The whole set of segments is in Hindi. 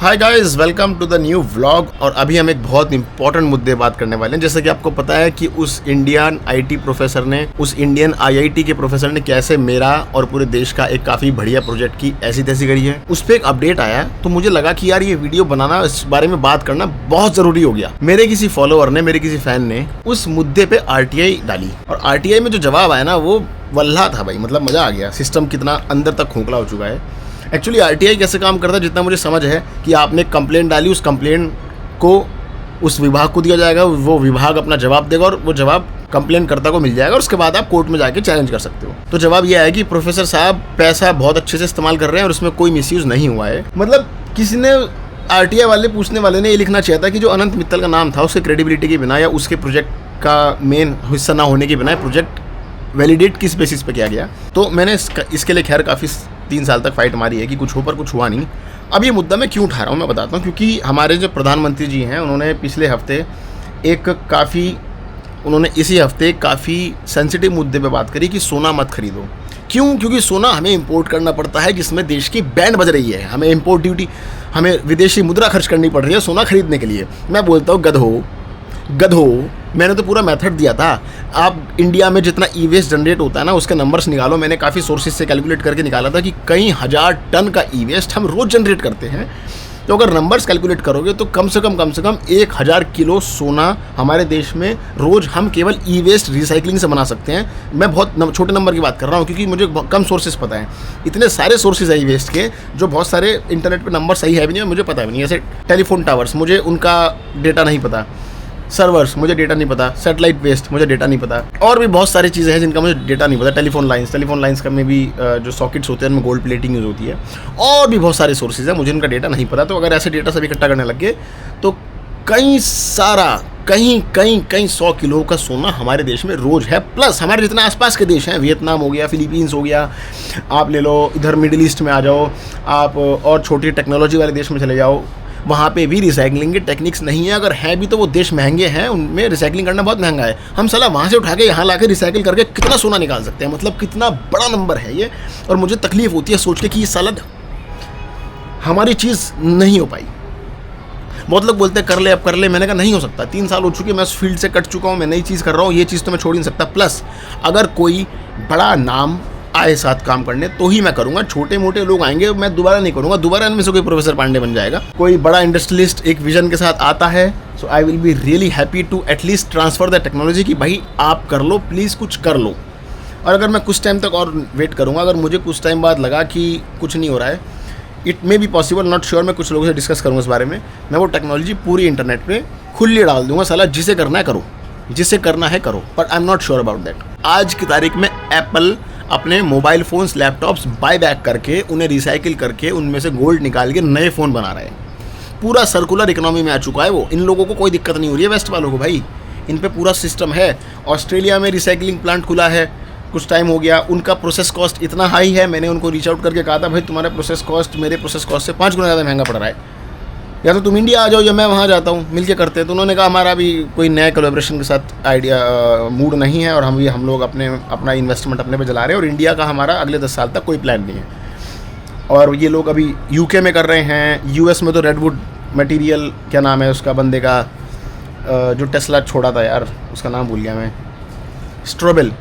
Hi guys, welcome to the new vlog. और अभी हम एक बहुत इंपॉर्टेंट मुद्दे बात करने वाले हैं। जैसे कि आपको पता है कि उस इंडियन आईटी प्रोफेसर ने, उस इंडियन आईआईटी के प्रोफेसर ने कैसे मेरा और पूरे देश का एक काफ़ी बढ़िया प्रोजेक्ट की ऐसी तैसी करी है। उस पर एक अपडेट आया तो मुझे लगा कि यार ये वीडियो बनाना, इस बारे में बात करना बहुत ज़रूरी हो गया। मेरे किसी फॉलोअर ने, मेरे किसी फैन ने उस मुद्दे पर आरटीआई डाली और आरटीआई में जो जवाब आया ना वो वल्ला था भाई। मतलब मज़ा आ गया। सिस्टम कितना अंदर तक खोखला हो चुका है। एक्चुअली आरटीआई कैसे काम करता है, जितना मुझे समझ है कि आपने कंप्लेंट डाली, उस कंप्लेंट को उस विभाग को दिया जाएगा, वो विभाग अपना जवाब देगा और वो जवाब कंप्लेंट करता को मिल जाएगा और उसके बाद आप कोर्ट में जाके चैलेंज कर सकते हो। तो जवाब ये है कि प्रोफेसर साहब पैसा बहुत अच्छे से इस्तेमाल कर रहे हैं और उसमें कोई मिसयूज़ नहीं हुआ है। मतलब किसी ने, आरटीआई वाले पूछने वाले ने ये लिखना चाहिए था कि जो अनंत मित्तल का नाम था उसके क्रेडिबिलिटी के बिना या उसके प्रोजेक्ट का मेन हिस्सा ना होने के बिना प्रोजेक्ट वैलिडेट किस बेसिस पे किया गया। तो मैंने इसके लिए खैर काफ़ी 3 साल तक फाइट मारी है कि कुछ हो, पर कुछ हुआ नहीं। अब ये मुद्दा मैं क्यों उठा रहा हूँ मैं बताता हूँ। क्योंकि हमारे जो प्रधानमंत्री जी हैं उन्होंने पिछले हफ्ते इसी हफ्ते काफ़ी सेंसिटिव मुद्दे पे बात करी कि सोना मत खरीदो। क्यों? क्योंकि सोना हमें इंपोर्ट करना पड़ता है, जिसमें देश की बैंड बज रही है। हमें इंपोर्ट ड्यूटी, हमें विदेशी मुद्रा खर्च करनी पड़ रही है सोना खरीदने के लिए। मैं बोलता हूँ गधो, मैंने तो पूरा मेथड दिया था। आप इंडिया में जितना ई वेस्ट जनरेट होता है ना, उसके नंबर्स निकालो। मैंने काफ़ी सोर्सेज से कैलकुलेट करके निकाला था कि कई हज़ार टन का ई वेस्ट हम रोज़ जनरेट करते हैं। तो अगर नंबर्स कैलकुलेट करोगे तो कम से कम 1000 किलो सोना हमारे देश में रोज़ हम केवल ई वेस्ट रिसाइकलिंग से बना सकते हैं। मैं बहुत छोटे नंबर की बात कर रहा हूँ क्योंकि मुझे कम सोर्सेज पता है। इतने सारे सोर्सेज है ई वेस्ट के, जो बहुत सारे इंटरनेट पर नंबर सही है भी नहीं और मुझे पता भी नहीं। जैसे टेलीफोन टावर्स, मुझे उनका डेटा नहीं पता। सर्वर्स, मुझे डेटा नहीं पता। सैटेलाइट वेस्ट, मुझे डेटा नहीं पता। और भी बहुत सारी चीज़ें हैं जिनका मुझे डेटा नहीं पता। टेलीफोन लाइंस का में भी जो सॉकेट्स होते हैं उनमें गोल्ड प्लेटिंग यूज़ होती है। और भी बहुत सारे सोर्सेज हैं, मुझे उनका डेटा नहीं पता। तो अगर ऐसे डेटा सब इकट्ठा करने लग गए तो कई 100 किलो का सोना हमारे देश में रोज़ है। प्लस हमारे जितने आसपास के देश हैं, वियतनाम हो गया, फिलीपींस हो गया, आप ले लो, इधर मिडिल ईस्ट में आ जाओ आप, और छोटी टेक्नोलॉजी वाले देश में चले जाओ, वहाँ पे भी रिसाइकलिंग की टेक्निक्स नहीं है। अगर है भी तो वो देश महंगे हैं, उनमें रिसाइकलिंग करना बहुत महंगा है। हम साला वहाँ से उठा के यहाँ ला के रिसाइकिल करके कितना सोना निकाल सकते हैं। मतलब कितना बड़ा नंबर है ये। और मुझे तकलीफ होती है सोच के कि ये साला हमारी चीज़ नहीं हो पाई। बहुत लोग बोलते हैं कर ले, अब कर ले। मैंने कहा नहीं हो सकता। 3 साल हो चुके, मैं उस फील्ड से कट चुका हूँ, मैं नई चीज़ कर रहा हूँ। ये चीज़ तो मैं छोड़ नहीं सकता। प्लस अगर कोई बड़ा नाम आए साथ काम करने तो ही मैं करूंगा। छोटे मोटे लोग आएंगे, मैं दोबारा नहीं करूंगा। दोबारा इनमें से कोई प्रोफेसर पांडे बन जाएगा। कोई बड़ा इंडस्ट्रियलिस्ट एक विजन के साथ आता है, so I will be really happy to at least transfer the technology कि भाई आप कर लो, प्लीज़ कुछ कर लो। और अगर मैं कुछ टाइम तक और वेट करूँगा, अगर मुझे कुछ टाइम बाद लगा कि कुछ नहीं हो रहा है, it may be possible, not sure, मैं कुछ लोगों से डिस्कस करूँगा इस बारे में। मैं वो टेक्नोलॉजी पूरी इंटरनेट पर खुली डाल दूँगा। साला जिसे करना है करो, जिसे करना है करो, but I am not sure about that. आज की तारीख में एप्पल अपने mobile phones, laptops buy back करके, उन्हें रिसाइकिल करके, उनमें से गोल्ड निकाल के नए फ़ोन बना रहे हैं। पूरा सर्कुलर इकोनॉमी में आ चुका है वो। इन लोगों को कोई दिक्कत नहीं हो रही है, वेस्ट वालों को। भाई इन पे पूरा सिस्टम है। ऑस्ट्रेलिया में रिसाइकलिंग प्लांट खुला है, कुछ टाइम हो गया। उनका प्रोसेस कॉस्ट इतना हाई है, मैंने उनको रीच आउट करके कहा था भाई तुम्हारा प्रोसेस कॉस्ट मेरे प्रोसेस कॉस्ट से 5 गुना ज़्यादा महंगा पड़ रहा है, या तो तुम इंडिया आ जाओ या मैं वहाँ जाता हूँ, मिलके करते हैं। तो उन्होंने कहा हमारा भी कोई नया कोलैबोरेशन के साथ मूड नहीं है और हम लोग अपना इन्वेस्टमेंट अपने पे चला रहे हैं और इंडिया का हमारा अगले 10 साल तक कोई प्लान नहीं है। और ये लोग अभी यूके में कर रहे हैं। यूएस में तो रेडवुड मटेरियल, क्या नाम है उसका बंदे का, जो टेस्ला छोड़ा था यार, उसका नाम भूल गया मैं, स्ट्रोबेल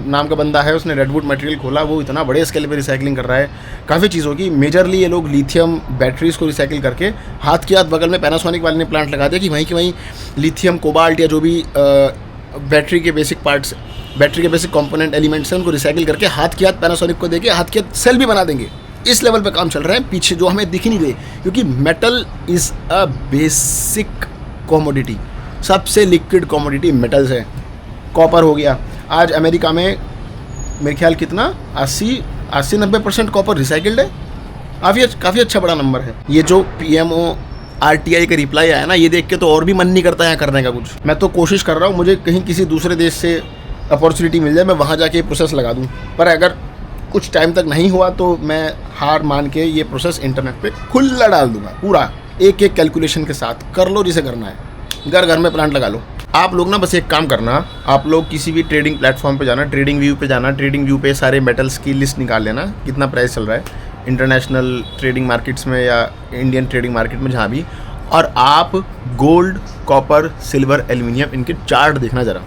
नाम का बंदा है, उसने रेडवुड मटेरियल खोला। वो इतना बड़े स्केल पे रिसाइकलिंग कर रहा है काफ़ी चीज़ों की। मेजरली ये लोग लिथियम बैटरीज़ को रिसाइकिल करके, हाथ के हाथ बगल में पैनासोनिक वाले ने प्लांट लगा दिया कि वहीं की वहीं लिथियम, कोबाल्ट या जो भी बैटरी के बेसिक पार्ट्स, बैटरी के बेसिक कंपोनेंट एलिमेंट्स हैं, उनको रिसाइकिल करके हाथ के हाथ पैनासोनिक को देके हाथ के हाथ सेल भी बना देंगे। इस लेवल पे काम चल रहा है पीछे, जो हमें दिख नहीं रहे। क्योंकि metal is a basic commodity, सबसे लिक्विड कॉमोडिटी मेटल्स है। कॉपर हो गया, आज अमेरिका में मेरे ख्याल कितना 80-90% कॉपर रिसाइकिल्ड है। काफ़ी अच्छा बड़ा नंबर है। ये जो PMO RTI का रिप्लाई आया ना, ये देख के तो और भी मन नहीं करता है करने का कुछ। मैं तो कोशिश कर रहा हूँ, मुझे कहीं किसी दूसरे देश से अपॉर्चुनिटी मिल जाए, मैं वहाँ जाके प्रोसेस लगा दूँ। पर अगर कुछ टाइम तक नहीं हुआ तो मैं हार मान के ये प्रोसेस इंटरनेट पे खुला डाल दूँगा, पूरा एक कैलकुलेशन के साथ। कर लो जिसे करना है, घर में प्लांट लगा लो। आप लोग ना बस एक काम करना, आप लोग किसी भी ट्रेडिंग प्लेटफॉर्म पे जाना, ट्रेडिंग व्यू पे जाना, ट्रेडिंग व्यू पे सारे मेटल्स की लिस्ट निकाल लेना, कितना प्राइस चल रहा है। इंटरनेशनल ट्रेडिंग मार्केट्स में या इंडियन ट्रेडिंग मार्केट में जहाँ भी, और आप गोल्ड, कॉपर, सिल्वर, एल्युमिनियम इनके चार्ट देखना ज़रा,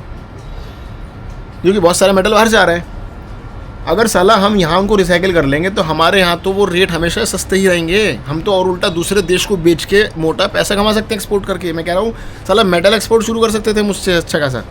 क्योंकि बहुत सारा मेटल बाहर से आ रहा है। अगर साला हम यहाँ उनको रिसाइकिल कर लेंगे तो हमारे यहाँ तो वो रेट हमेशा सस्ते ही रहेंगे। हम तो और उल्टा दूसरे देश को बेच के मोटा पैसा कमा सकते हैं एक्सपोर्ट करके। मैं कह रहा हूँ साला मेटल एक्सपोर्ट शुरू कर सकते थे मुझसे अच्छा खासा,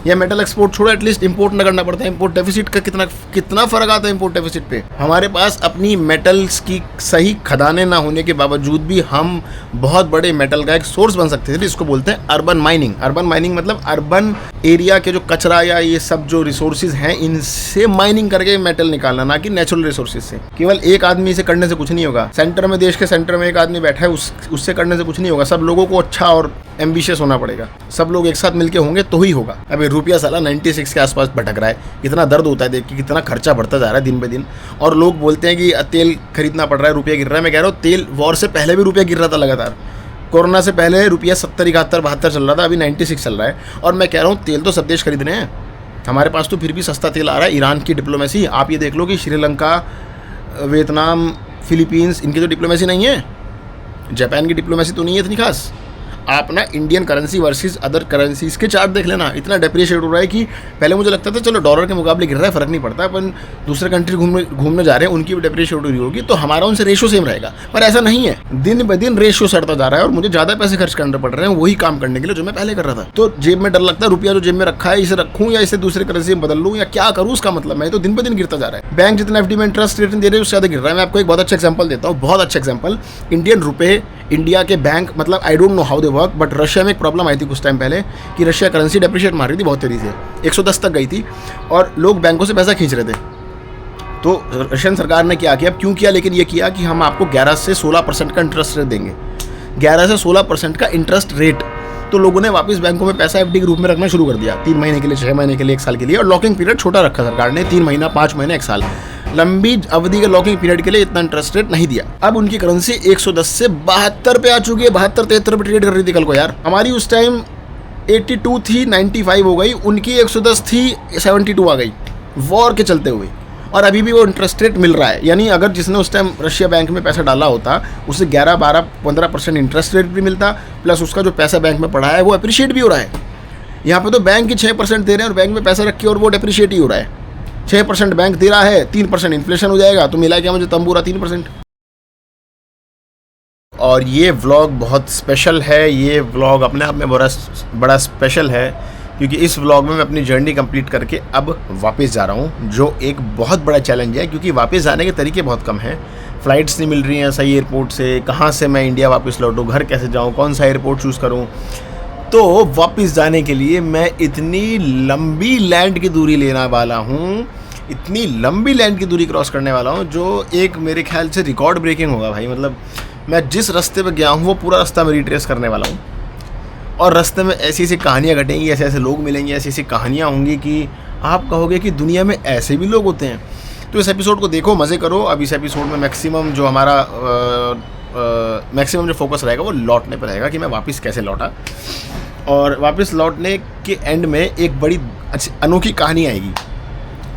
या मेटल एक्सपोर्ट छोड़ो एटलीस्ट इंपोर्ट ना करना पड़ता है। इंपोर्ट डेफिसिट का कितना फ़र्क आता है इंपोर्ट डेफिसिट पे। हमारे पास अपनी मेटल्स की सही खदानें ना होने के बावजूद भी हम बहुत बड़े मेटल का एक सोर्स बन सकते थे। इसको बोलते हैं अर्बन माइनिंग। अर्बन माइनिंग मतलब अर्बन एरिया के जो कचरा या ये सब जो रिसोर्सेज हैं इनसे माइनिंग करके मेटल निकालना, ना कि नेचुरल रिसोर्सेज से। केवल एक आदमी से करने से कुछ नहीं होगा। सेंटर में, देश के सेंटर में एक आदमी बैठा है, उससे करने से कुछ नहीं होगा। सब लोगों को अच्छा और एम्बिशियस होना पड़ेगा। सब लोग एक साथ मिलके होंगे तो ही होगा। अभी रुपया साला 96 के आसपास भटक रहा है। इतना दर्द होता है देख के, कितना खर्चा बढ़ता जा रहा है दिन पे दिन। और लोग बोलते हैं कि तेल खरीदना पड़ रहा है, रुपया गिर रहा है। मैं कह रहा हूँ तेल वॉर से पहले भी रुपया गिर रहा था लगातार। कोरोना से पहले रुपया 70, 71, 72 चल रहा था, अभी 96 चल रहा है। और मैं कह रहा हूँ तेल तो सब देश खरीद रहे हैं, हमारे पास तो फिर भी सस्ता तेल आ रहा है। ईरान की डिप्लोमेसी आप ये देख लो कि श्रीलंका, वियतनाम, फिलीपींस, इनकी तो डिप्लोमेसी नहीं है। जापान की डिप्लोमेसी तो नहीं है इतनी खास। आप ना Indian currency versus other currencies के चार्ट देख लेना, इतना डेप्रिशिएट हो रहा है कि पहले मुझे लगता था चलो डॉलर के मुकाबले गिर रहा है, फ़र्क नहीं पड़ता, अपन दूसरे कंट्री घूमने जा रहे हैं, उनकी भी डेप्रिशिएट हो रही होगी तो हमारा उनसे रेशो सेम रहेगा। पर ऐसा नहीं है, दिन ब दिन रेशो सड़ता जा रहा है और मुझे ज़्यादा पैसे खर्च करने पड़ रहे हैं वही काम करने के लिए जो मैं पहले कर रहा था। तो जेब में डर लगता है, रुपया जो जेब में रखा है इसे रखूँ या इसे दूसरे करेंसी में बदल लूँ या क्या करूँ, उसका मतलब मैं तो दिन ब दिन गिरता जा रहा है। बैंक जितना FD में इंटरेस्ट रेट दे रहे हैं उससे ज़्यादा गिर रहा है। मैं आपको एक बहुत अच्छा एग्जाम्पल देता हूँ, बहुत अच्छा एग्जाम्पल। इंडियन रुपये, इंडिया के बैंक, मतलब I don't know how they work, but Russia में एक प्रॉब्लम आई थी कुछ टाइम पहले कि रशिया करेंसी डेप्रिशिएट मार रही थी बहुत तेज़ी से, 110 तक गई थी और लोग बैंकों से पैसा खींच रहे थे। तो रशियन सरकार ने क्या किया, अब क्यों किया, लेकिन ये किया कि हम आपको 11 से 16% का इंटरेस्ट रेट देंगे। 11 से 16% का इंटरेस्ट रेट। तो लोगों ने वापस बैंकों में पैसा FD के रूप में रखना शुरू कर दिया, 3 महीने के लिए, 6 महीने के लिए, 1 साल के लिए। और लॉकिंग पीरियड छोटा रखा सरकार ने, 3 महीना, 5 महीने, 1 साल। लंबी अवधि के लॉकिंग पीरियड के लिए इतना इंटरेस्ट रेट नहीं दिया। अब उनकी करेंसी 110 से 72 पे आ चुकी है, 72, 73 पे ट्रेड कर रही थी कल को यार। हमारी उस टाइम 82 थी, 95 हो गई, उनकी 110 थी, 72 आ गई वॉर के चलते हुए। और अभी भी वो इंटरेस्ट रेट मिल रहा है। यानी अगर जिसने उस टाइम रशिया बैंक में पैसा डाला होता उसे 11, 12, 15% इंटरेस्ट रेट भी मिलता, प्लस उसका जो पैसा बैंक में पड़ा है वो अप्रिशिएट भी हो रहा है। यहाँ पे तो बैंक की 6% दे रहे हैं और बैंक में पैसा रख के और वो डेप्रिशिएट ही हो रहा है। 6% बैंक दे रहा है, 3% इन्फ्लेशन हो जाएगा, तो मिला क्या मुझे तंबूरा 3%। और ये व्लॉग बहुत स्पेशल है, ये व्लॉग अपने आप में बड़ा स्पेशल है क्योंकि इस व्लॉग में मैं अपनी जर्नी कंप्लीट करके अब वापस जा रहा हूँ, जो एक बहुत बड़ा चैलेंज है क्योंकि वापस जाने के तरीके बहुत कम हैं। फ़्लाइट्स नहीं मिल रही हैं सही एयरपोर्ट से, कहाँ से मैं इंडिया वापस लौटूँ, घर कैसे जाऊँ, कौन सा एयरपोर्ट चूज़ करूँ। तो वापस जाने के लिए मैं इतनी लंबी लैंड की दूरी लेने वाला हूँ, इतनी लंबी लैंड की दूरी क्रॉस करने वाला हूँ जो एक मेरे ख्याल से रिकॉर्ड ब्रेकिंग होगा भाई। मतलब मैं जिस रास्ते पे गया हूँ वो पूरा रास्ता मैं रिट्रेस करने वाला हूँ और रास्ते में ऐसी ऐसी कहानियाँ घटेंगी, ऐसे ऐसे लोग मिलेंगे, ऐसी ऐसी कहानियाँ होंगी कि आप कहोगे कि दुनिया में ऐसे भी लोग होते हैं। तो इस एपिसोड को देखो, मज़े करो। अब इस एपिसोड में मैक्सिमम जो हमारा मैक्सिमम जो फोकस रहेगा वो लौटने पर रहेगा कि मैं वापस कैसे लौटा। और वापस लौटने के एंड में एक बड़ी अच्छी अनोखी कहानी आएगी।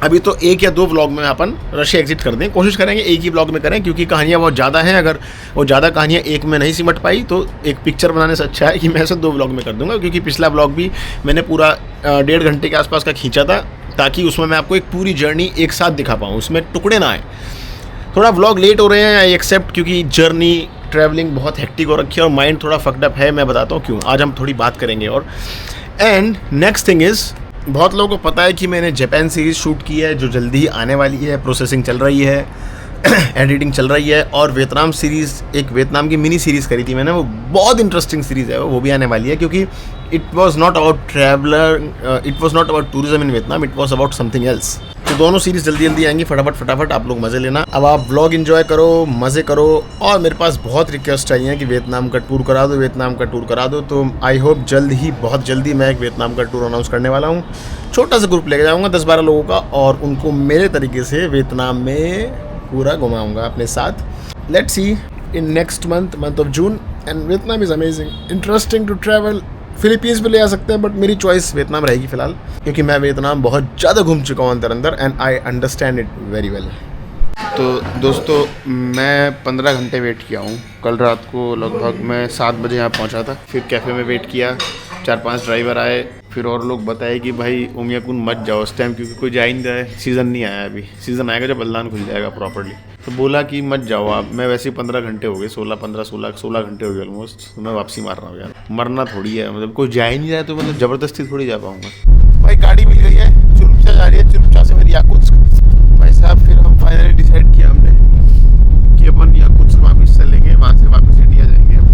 अभी तो 1 या 2 व्लॉग में अपन रशिया एग्जिट कर दें, कोशिश करेंगे एक ही व्लॉग में करें क्योंकि कहानियाँ बहुत ज़्यादा हैं। अगर वो ज़्यादा कहानियाँ एक में नहीं सिमट पाई तो एक पिक्चर बनाने से अच्छा है कि मैं इसे 2 व्लॉग में कर दूंगा, क्योंकि पिछला व्लॉग भी मैंने पूरा 1.5 घंटे के आसपास का खींचा था ताकि उसमें मैं आपको एक पूरी जर्नी एक साथ दिखा पाऊँ, उसमें टुकड़े ना आए। थोड़ा व्लॉग लेट हो रहे हैं, आई एक्सेप्ट, क्योंकि जर्नी ट्रैवलिंग बहुत हेक्टिक हो रखी है और माइंड थोड़ा फक्ड अप है। मैं बताता हूँ क्यों, आज हम थोड़ी बात करेंगे। और एंड नेक्स्ट थिंग इज़, बहुत लोगों को पता है कि मैंने जापान सीरीज़ शूट की है जो जल्दी ही आने वाली है, प्रोसेसिंग चल रही है, एडिटिंग चल रही है। और वियतनाम सीरीज़, एक वियतनाम की मिनी सीरीज़ करी थी मैंने, वो बहुत इंटरेस्टिंग सीरीज़ है, वो भी आने वाली है क्योंकि it was not about traveller, it was not about tourism in Vietnam, it was about something else. तो दोनों सीरीज़ जल्दी जल्दी आएंगी, फटाफट आप लोग मज़े लेना। अब आप व्लॉग एंजॉय करो, मज़े करो। और मेरे पास बहुत रिक्वेस्ट आई है कि वियतनाम का टूर करा दो, वियतनाम का टूर करा दो। तो आई होप जल्द ही, बहुत जल्दी मैं एक वियतनाम का टूर अनाउंस करने वाला हूँ। छोटा सा ग्रुप लेके जाऊँगा 10-12 लोगों का और उनको मेरे तरीके से वियतनाम में पूरा घुमाऊँगा अपने साथ। Let's see in next month of June. And Vietnam is amazing, interesting to travel. Philippines भी ले आ सकते हैं बट मेरी चॉइस वियतनाम रहेगी फ़िलहाल, क्योंकि मैं वियतनाम बहुत ज़्यादा घूम चुका हूँ अंदर and I understand it very well. तो दोस्तों मैं 15 घंटे वेट किया हूँ। कल रात को लगभग मैं 7 बजे यहाँ पहुँचा था। फिर कैफ़े में वेट किया, 4-5 ड्राइवर आए, फिर और लोग बताए कि भाई उमियाकुंड मत जाओ इस टाइम, क्योंकि कोई जा ही नहीं रहा है, सीज़न नहीं आया अभी। सीज़न आएगा जब बल्लान खुल जाएगा प्रॉपर्ली। तो बोला कि मत जाओ आप। मैं वैसे ही 15 घंटे हो गए, 16 घंटे हो गए ऑलमोस्ट। तो मैं वापसी मार रहा हूँ यार, मरना थोड़ी है, मतलब कोई जा ही नहीं रहा है तो मतलब ज़बरदस्ती थोड़ी जा पाऊँगा। भाई गाड़ी मिल गई है, चुरुपचा जा रही है, चुरुपचा से मेरी याकुत्स्क। भाई साहब फिर हम फाइनली डिसाइड किया हमने कि अपन याकुत्स्क वापस चलेंगे, वहाँ से वापस इंडिया जाएंगे हम,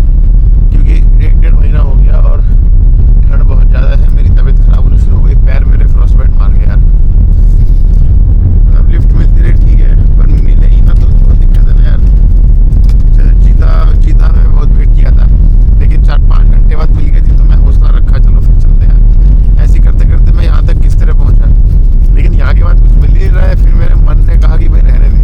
क्योंकि 1-1.5 महीना हो गया और ठंड बहुत ज़्यादा है। मेरी तबीयत खराब होनी शुरू हो गई, पैर मेरे फ्रॉस्ट बाइट मार गया यार। अब लिफ्ट मिलती रही ठीक है, पर मिले ही ना तो बहुत दिक्कत है ना यार। चीता में बहुत वेट किया था, लेकिन 4-5 घंटे बाद मिल गई थी, तो मैं हौसला रखा, चलो फिर चलते हैं। ऐसे करते करते मैं यहाँ तक किस तरह पहुँचा, लेकिन यहाँ के बाद कुछ मिल ही नहीं रहा है। फिर मेरे मन ने कहा कि भाई रहने दे,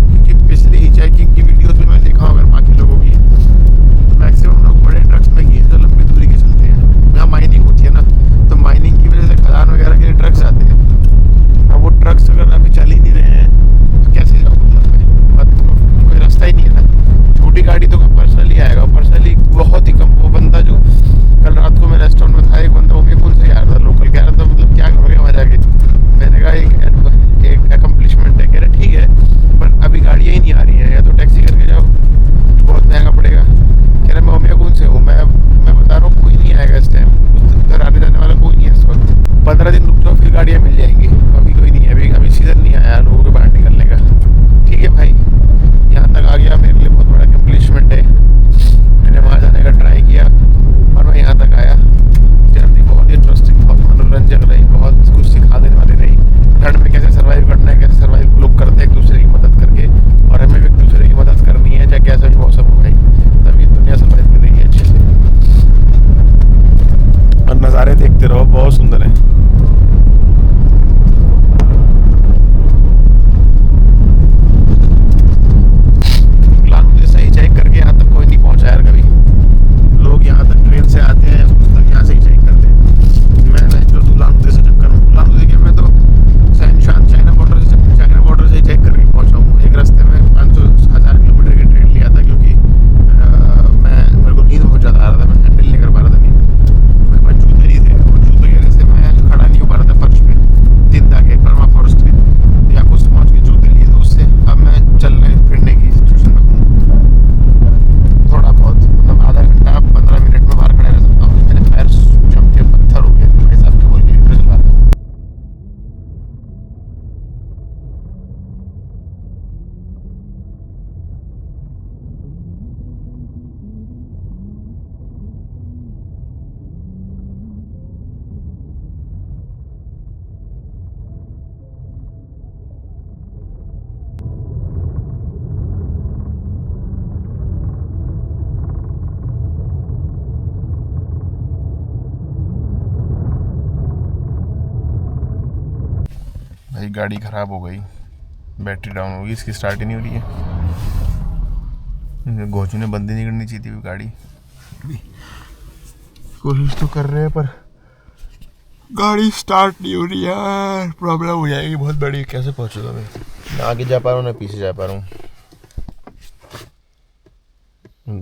क्योंकि पिछली हिचहाइकिंग की वीडियोस में मैं देखा अगर बाकी लोगों की, तो मैक्सिमम लोग बड़े ट्रक्स में किए जो लंबी दूरी के चलते हैं। यहाँ माइनिंग होती है ना, तो माइनिंग की वजह से खदान वगैरह के लिए ट्रक्स आते हैं। अब वो ट्रक्स अगर अभी चल ही नहीं रहे हैं तो कैसे जाऊँ, मतलब कोई रास्ता ही नहीं है ना। छोटी गाड़ी तो पर्सनली आएगा, पर्सनली बहुत ही कम। वो बंदा जो कल रात को मैं रेस्टोरेंट में था, एक बंदा वो भी कौन से यार था, लोकल कह रहा था मतलब क्या करोगे वहाँ जाके। मैंने कहा एक अकम्पलिशमेंट है। कह रहे ठीक है, पर अभी गाड़ियाँ ही नहीं आ रही हैं, या तो टैक्सी करके जाओ, बहुत महंगा पड़ेगा। कह रहे मैं उमियाकुंड से हूँ, मैं बता रहा हूँ कोई नहीं आएगा इस टाइम, उधर आने जाने वाला कोई नहीं है इस वक्त। 15 दिन रुक जाओ फिर गाड़ियाँ मिल जाएंगी, अभी कोई नहीं है, अभी सीज़न नहीं आया लोगों के बाहर निकलने का। ठीक है भाई, यहाँ तक आ गया, मेरे लिए बहुत बड़ा अकम्पलिशमेंट है। मैंने वहाँ जाने का ट्राई किया और मैं यहाँ तक आया। जर्नी बहुत इंटरेस्टिंग, बहुत मनोरंजक रही, बहुत कुछ सिखा देने वाली रही। ठंड में कैसे सर्वाइव करना है, कैसे सर्वाइव लोग करते हैं एक दूसरे की मदद करके, और हमें भी एक दूसरे की मदद करनी है, चाहे कैसा भी मौसम हो भाई, तभी दुनिया सर्वाइव कर रही है अच्छे से। और नज़ारे देखते रहो, बहुत सुंदर है। प्लान मुझे सही चेक करके यहाँ तक कोई नहीं पहुँचा यार कभी। लोग यहाँ तक ट्रेन से आते हैं, उस तक यहाँ से ही चेक करते हैं। मैं जो उलानउदे से चक्कर हूँ, उलानउदे क्या, मैं तो चाइना बॉर्डर से चेक करके पहुँचा हूँ। एक रास्ते में 500-1000 किलोमीटर की ट्रेन लिया था, क्योंकि मेरे को नींद बहुत ज़्यादा आ रहा था, मैं हैंडल नहीं कर पा रहा था नींद। मेरे पास जूते नहीं थे, और जूते की वजह से मैं खड़ा नहीं हो पा रहा था फर्श पे, दिन ताकि परमा फॉरेस्ट पे या कुछ पहुँच के जूते लिए, तो उससे अब मैं चलने फिरने की सिचुएशन में हूँ। थोड़ा बहुत मतलब आधा घंटा 15 मिनट में बाहर खड़ा रह सकता हूँ। मेरे पैर जम के पत्थर हो गए भाई साहब के, बोल के हीटर चलाता हूँ। भाई गाड़ी ख़राब हो गई, बैटरी डाउन हो गई, इसकी स्टार्ट ही नहीं हो रही है। घोचू ने बंद ही नहीं करनी चाहिए थी गाड़ी। कोशिश तो कर रहे हैं पर गाड़ी स्टार्ट नहीं हो रही यार, प्रॉब्लम हो जाएगी बहुत बड़ी। कैसे पहुंचूंगा मैं, ना आगे जा पा रहा हूँ ना पीछे जा पा रहा हूँ।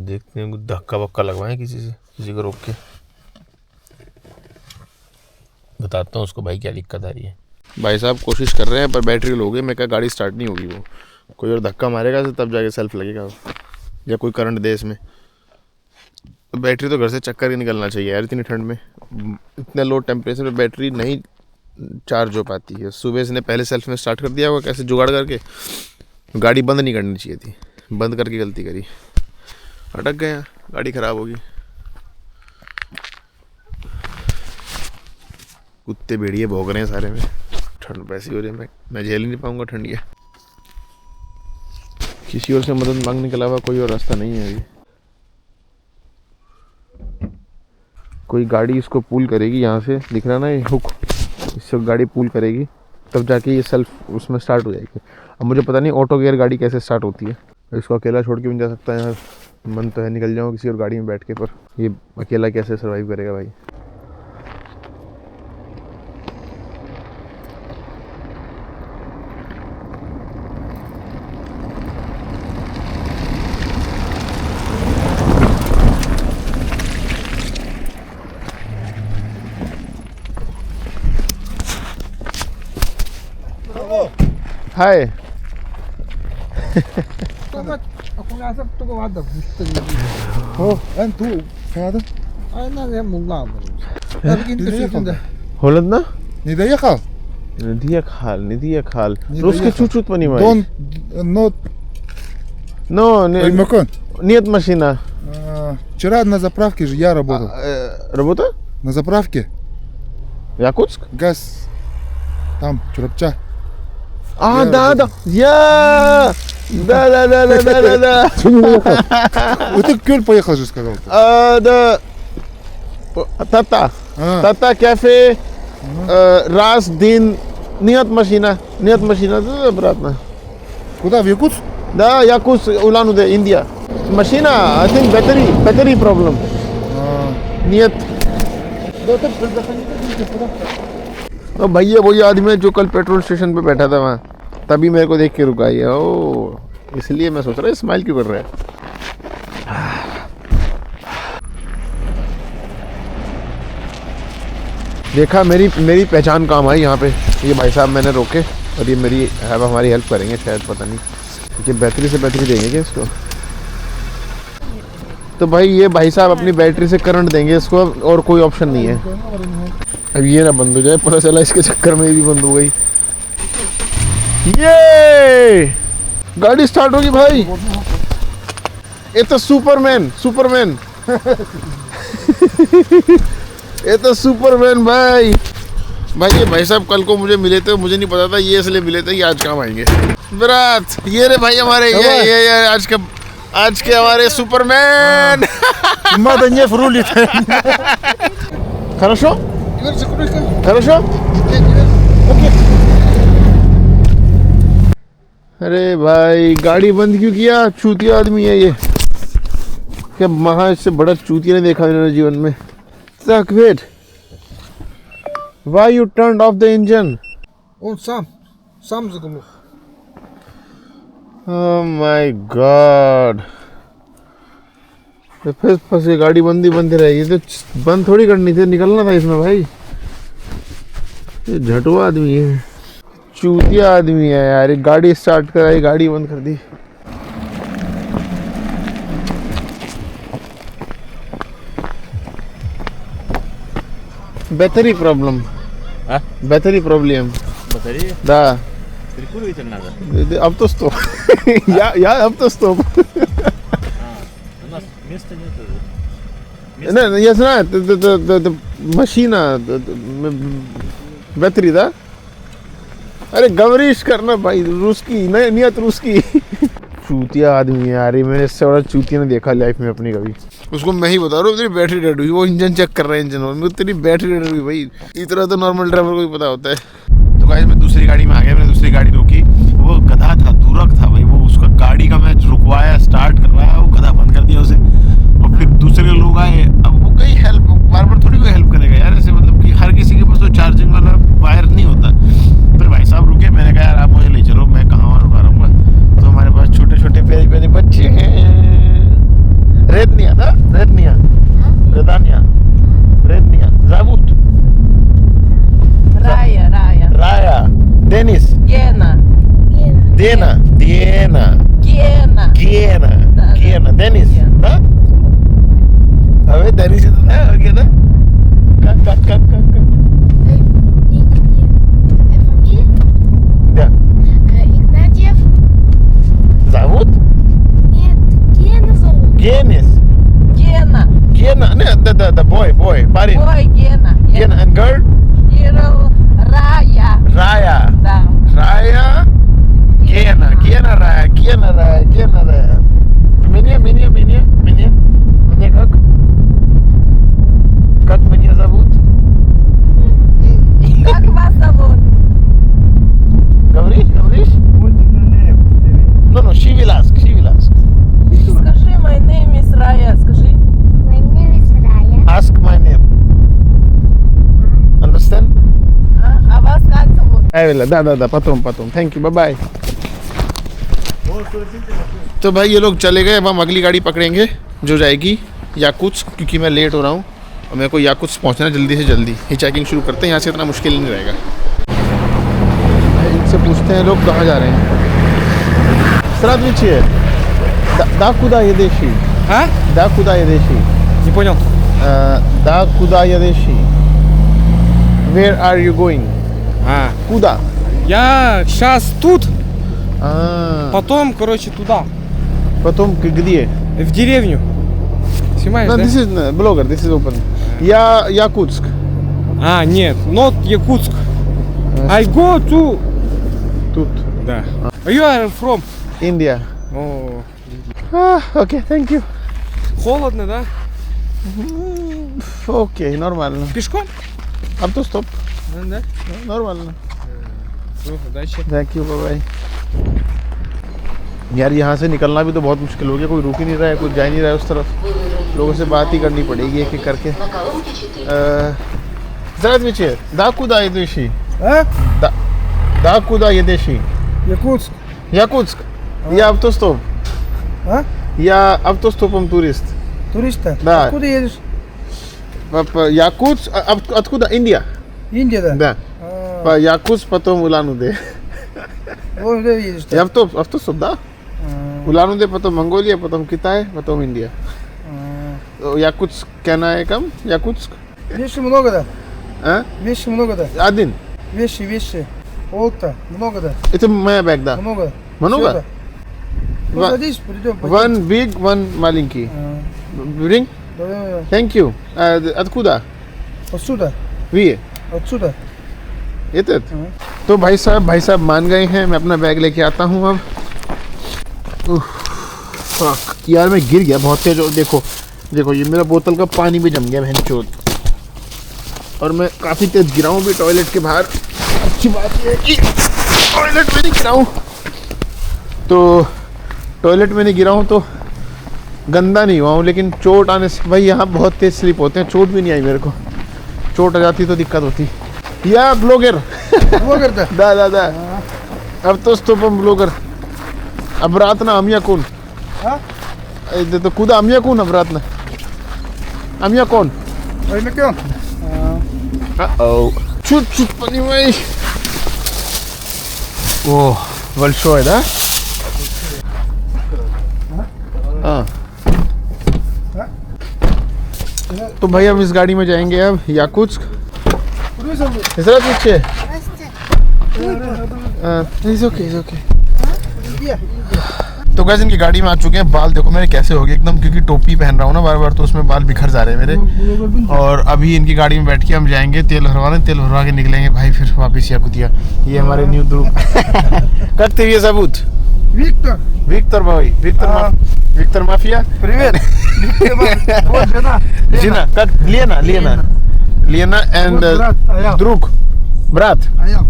देखते हैं कुछ धक्का वक्का लगवाएं किसी को रोक के, बताता हूँ उसको भाई क्या दिक्कत आ रही है। भाई साहब कोशिश कर रहे हैं पर बैटरी लो गई। मैं क्या गाड़ी स्टार्ट नहीं होगी, वो कोई और धक्का मारेगा तो तब जाके सेल्फ लगेगा, या कोई करंट दे इसमें। तो बैटरी तो घर से चक्कर ही निकलना चाहिए यार, इतनी ठंड में इतने लो टेम्परेचर में बैटरी नहीं चार्ज हो पाती है। सुबह इसने पहले सेल्फ में स्टार्ट कर दिया होगा कैसे जुगाड़ करके, गाड़ी बंद नहीं करनी चाहिए थी, बंद करके गलती करी, अटक गया, गाड़ी ख़राब होगी। कुत्ते भेड़िए भौंक रहे हैं सारे में, ठंड पैसी हो रही है, मैं झेल ही नहीं पाऊंगा ठंड ये। किसी और से मदद मांगने के अलावा कोई और रास्ता नहीं है अभी। कोई गाड़ी इसको पुल करेगी यहाँ से, दिख रहा ना ये हुक, इससे गाड़ी पुल करेगी तब जाके ये सेल्फ उसमें स्टार्ट हो जाएगी। अब मुझे पता नहीं ऑटो गियर गाड़ी कैसे स्टार्ट होती है, इसको अकेला छोड़ के भी नहीं जा सकता यार। मन तो है निकल जाऊँ किसी और गाड़ी में बैठ के, पर ये अकेला कैसे सर्वाइव करेगा भाई। हाय। Acum lasă tu o vadă, buștării. Oh, en tu, verder? Ai n-avem mult lamă. Dar gândesc să fie de. होलद ना Niet dat je gaat. निधिया खाल Niet रुस dat के je चूचूत पनी gaat. My Don, not, no ой, Макон. нет машина Вчера на заправке же я работал. работа На заправке. Якутск Газ. Там, Чурапча. а Я да работал. я да Вот ты Кёль поехал же, сказал ты. да Тата А, Тата кафе раз дин нет машина да обратно Куда, в Якутск? да Якутск Улан-Удэ Индия машина I think battery problem нет तो भैया वही आदमी है जो कल पेट्रोल स्टेशन पे बैठा था वहाँ तभी मेरे को देख के रुका ये ओ इसलिए मैं सोच रहा स्माइल क्यों कर रहा है देखा मेरी पहचान काम आई यहाँ पे ये भाई साहब मैंने रोके और ये मेरी हमारी हेल्प करेंगे शायद पता नहीं कि बैटरी से बैटरी देंगे क्या इसको तो भाई ये भाई साहब अपनी बैटरी से करंट देंगे इसको और कोई ऑप्शन नहीं है अब ये ना बंद हो जाए पता चला इसके चक्कर में भी बंद हो गई ये गाड़ी स्टार्ट होगी भाई ये तो सुपरमैन ये तो सुपरमैन भाई ये भाई साहब कल को मुझे मिले थे मुझे नहीं पता था ये इसलिए मिले थे ये आज काम आएंगे विराट ये रे भाई हमारे ये आज के हमारे सुपरमैन Надо не врулит. хорошо Iver закрой-ка. хорошо अरे भाई गाड़ी बंद क्यों किया चूतिया आदमी है ये क्या महा इससे बड़ा चूतिया नहीं देखा मैंने जीवन में तक wait why you turned off the engine Он сам заглох. Oh my God तो फिर फंसे गाड़ी बंद रहेगी तो बंद थोड़ी करनी थी निकलना था इसमें भाई ये झटुआ आदमी है चूतिया आदमी है यार गाड़ी स्टार्ट कराई गाड़ी बंद कर दी बैटरी प्रॉब्लम Батарея? да Перекуриватель надо? अब तो स्टॉप я अब तो स्टॉप У нас места нет. не я знаю машина बैटरी да अरे गवरीश करना भाई रूसकी नियत रूसकी चूतिया आदमी है यार मैंने इससे बड़ा चूतिया नहीं देखा लाइफ में अपनी कभी उसको मैं ही बता रहा हूँ तेरी बैटरी डेड हुई वो इंजन चेक कर रहा है इंजन में तेरी बैटरी डेड हुई भाई इतना तो नॉर्मल ड्राइवर को ही पता होता है तो गाइस मैं दूसरी गाड़ी में आ गया मैंने दूसरी गाड़ी रोकी वो गधा था दूरक था भाई वो उसका गाड़ी का मैं रुकवाया स्टार्ट करवाया वो गधा बंद कर दिया उसे और फिर दूसरे लोग आए अब वो कहीं हेल्प बार बार थोड़ी कोई हेल्प करेगा यार ऐसे मतलब कि हर किसी के पास तो चार्जिंग वाला वायर नहीं होता फिर भाई साहब रुके मैंने कहा यार आप मुझे ले चलो मैं कहाँ रुका रहूँगा तो हमारे पास छोटे छोटे प्यारे प्यारे बच्चे हैं Rednia Zavut Raya Denis Gena Dena Gena Denis да अबे Denis ही तो था और क्या था как Фамилия? да Игнатьев? зовут Нет, Гена зовут. Gena Gena не да boy парень Boy Gena Gena and girl Girl Raya Да Raya Gena Raya Меня как меня зовут Как вас зовут? говоришь no she will ask Скажи, my name is Raya. Скажи. My name is Raya. ask my name understand А вас как зовут? правильно да потом thank you bye तो भाई ये लोग चले गए अब हम अगली गाड़ी पकड़ेंगे जो जाएगी याकुत्स्क क्योंकि मैं लेट हो रहा हूँ और मेरे को याकुत्स्क पहुँचना जल्दी से जल्दी हिचाइकिंग शुरू करते हैं यहाँ से इतना मुश्किल नहीं रहेगा से पूछते हैं लोग कहाँ जा रहे हैं। Здравствуйте. Да куда едешь? А? Да куда едешь? Не понял. Да куда едешь? Where are you going? А, Куда? я сейчас тут, А, потом, короче, туда, потом где? в деревню. Снимаешь, No, да? this is blogger, this is open. Я Якутск. А, нет, not Якутск. I go to... Тут. Да. You are from? Индия. О, Окей, thank you. холодно, да? Окей, нормально. Пешком? अब तो stop. Да. Нормально. Ну, удачи. Thank you bye. यार यहाँ से निकलना भी तो बहुत मुश्किल हो गया, कोई रुक ही नहीं रहा है, कोई जा ही नहीं रहा है उस तरफ, लोगों से बात ही करनी पड़ेगी एक एक करके। Здравствуйте. Да куда едешь? А? Да куда едешь? Якутск. Якутск. Я автостоп. А? Я автостопом турист. Туриста? Да. Откуда едешь? Якутск. Откуда? Индия. Индия, да? Да. По Якутск, потом Улан-Удэ. Вот где едешь? Я автостоп, да? Улан-Удэ, потом Монголия, потом Китай, потом Индия. Якутск, can I come? Якутск? Вещи много, да? А? Вещи много, да? Один. Вещи. Олта, много, да? Это моя бэг, да. Много. Много? Всё, да. Ну, Ва- садись, придем. One big, one маленький. Bring? Да. Thank you. Откуда? Отсюда. We. Отсюда. Этот? तो भाई साहब मान गए हैं, मैं अपना बैग लेके आता हूँ अब। फक यार, मैं गिर गया बहुत तेज। और देखो ये मेरा बोतल का पानी भी जम गया बहन चोद, और मैं काफ़ी तेज गिरा हूँ भी टॉयलेट के बाहर। अच्छी बात ये है कि टॉयलेट में नहीं गिरा हूँ, तो टॉयलेट में नहीं गिरा हूँ तो गंदा नहीं हुआ हूँ, लेकिन चोट आने से भाई यहाँ बहुत तेज स्लिप होते हैं। चोट भी नहीं आई मेरे को, चोट आ जाती तो दिक्कत होती। या ब्लॉगर Блогер, да? да. Автостопом блогер. Обратно, а меня кун. А? Это куда? А меня кун обратно. А меня кон. Аймекон. Чуть-чуть, понимаешь? О, большой, да? तो भाई हम इस गाड़ी में जाएंगे अब याकुत्स्क। Здравствуйте. It's okay. तो गाइस इनकी गाड़ी में आ चुके हैं। बाल देखो मेरे कैसे हो गए एकदम, क्योंकि टोपी पहन रहा हूँ ना बार तो उसमें बाल बिखर जा रहे हैं मेरे। और अभी इनकी गाड़ी में बैठ के हम जाएंगे तेल भरवा के निकलेंगे भाई, फिर वापस याकुतिया। ये हमारे न्यू ग्रुप करते हुए सबूत Виктор. भाई Виктор माफिया। Привет. Вот жена. Жена, как Лена and брат, Аял. друг, брат Аял.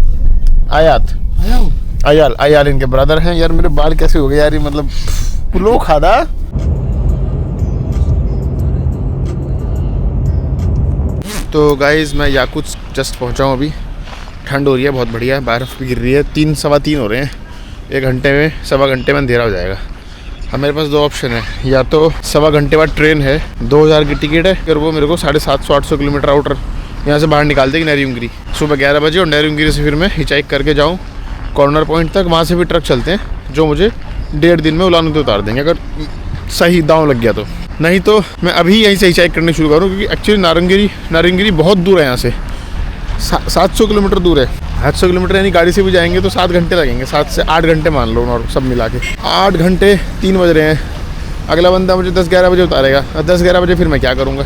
आयाल इनके ब्रदर हैं। यार मेरे बाल कैसे हो गए यार, ये मतलब पुलो खादा। तो गाइज मैं याकुत्स्क जस्ट पहुंचा हूँ अभी। ठंड हो रही है बहुत बढ़िया, बर्फ़ भी गिर रही है। 3 सवा 3 हो रहे हैं, 1 घंटे में सवा घंटे में अंधेरा हो जाएगा। अब मेरे पास 2 ऑप्शन है, या तो सवा घंटे बाद ट्रेन है, 2000 की टिकट है, फिर वो मेरे को 750-800 किलोमीटर आउटर यहाँ से बाहर निकाल देगी नैरीमगिरी सुबह 11 बजे, और नैरीमगिरी से फिर मैं हिचाइक करके जाऊँ कॉर्नर पॉइंट तक। वहाँ से भी ट्रक चलते हैं जो मुझे 1.5 दिन में उलान-उदे उतार देंगे, अगर सही दांव लग गया तो। नहीं तो मैं अभी यहीं से हिचाइक करनी शुरू करूँ, क्योंकि एक्चुअली नारंगिरी बहुत दूर है यहाँ से, 700 किलोमीटर दूर है। 800 किलोमीटर यानी गाड़ी से भी जाएंगे तो 7 घंटे लगेंगे, 7 से 8 घंटे मान लो, और सब मिला के 8 घंटे 3 बज रहे हैं। अगला बंदा मुझे 10-11 बजे उतारेगा, 10-11 बजे फिर मैं क्या करूँगा।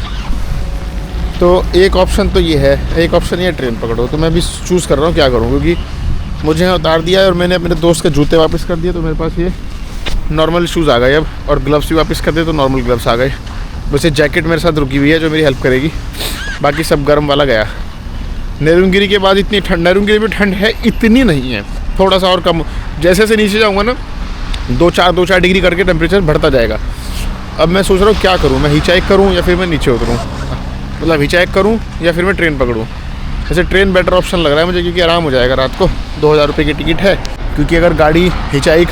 तो एक ऑप्शन तो ये है, एक ऑप्शन ये ट्रेन पकड़ो। तो मैं भी चूज़ कर रहा हूँ क्या करूँ, क्योंकि मुझे यहाँ उतार दिया है और मैंने अपने दोस्त के जूते वापस कर दिए, तो मेरे पास ये नॉर्मल शूज़ आ गए अब, और ग्लव्स भी वापस कर दिए तो नॉर्मल ग्लव्स आ गए। वैसे जैकेट मेरे साथ रुकी हुई है जो मेरी हेल्प करेगी, बाकी सब गर्म वाला गया। नैरीमगिरी के बाद इतनी ठंड, नैरीमगिरी में ठंड है इतनी नहीं है, थोड़ा सा और कम। जैसे जैसे नीचे जाऊँगा ना 2-4 डिग्री करके टेम्परेचर बढ़ता जाएगा। अब मैं सोच रहा हूँ क्या करूँ, मैं हिचाइक करूँ या फिर मैं नीचे उतरूँ, मतलब हिचाइक करूँ या फिर मैं ट्रेन पकड़ूँ। वैसे ट्रेन बेटर ऑप्शन लग रहा है मुझे, क्योंकि आराम हो जाएगा। रात को 2000 रुपये की टिकट है, क्योंकि अगर गाड़ी हिचाइक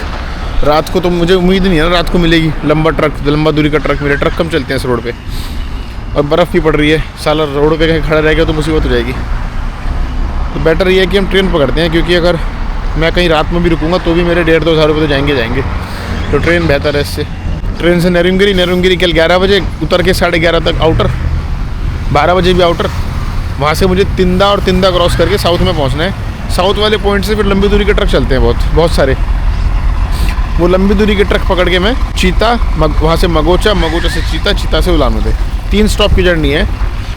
रात को तो मुझे उम्मीद नहीं है ना रात को मिलेगी। लंबा दूरी का ट्रक मिले, ट्रक कम चलते हैं इस रोड पे, और बर्फ़ भी पड़ रही है, साला रोड पे कहीं खड़ा रह गया तो मुसीबत हो जाएगी। तो बेटर ये है कि हम ट्रेन पकड़ते हैं, क्योंकि अगर मैं कहीं रात में भी रुकूंगा तो भी मेरे 1,500-2 हज़ार रुपये तो जाएंगे। तो ट्रेन बेहतर है इससे। ट्रेन से नेरुंगिरी कल 11 बजे उतर के 11:30 तक आउटर, 12 बजे भी आउटर। वहाँ से मुझे तिंदा और तिंदा क्रॉस करके साउथ में पहुँचना है। साउथ वाले पॉइंट से फिर लंबी दूरी के ट्रक चलते हैं बहुत सारे। वो लंबी दूरी के ट्रक पकड़ के मैं चीता, वहाँ से मगोचा से चीता से उलान उदय, 3 स्टॉप की जर्नी है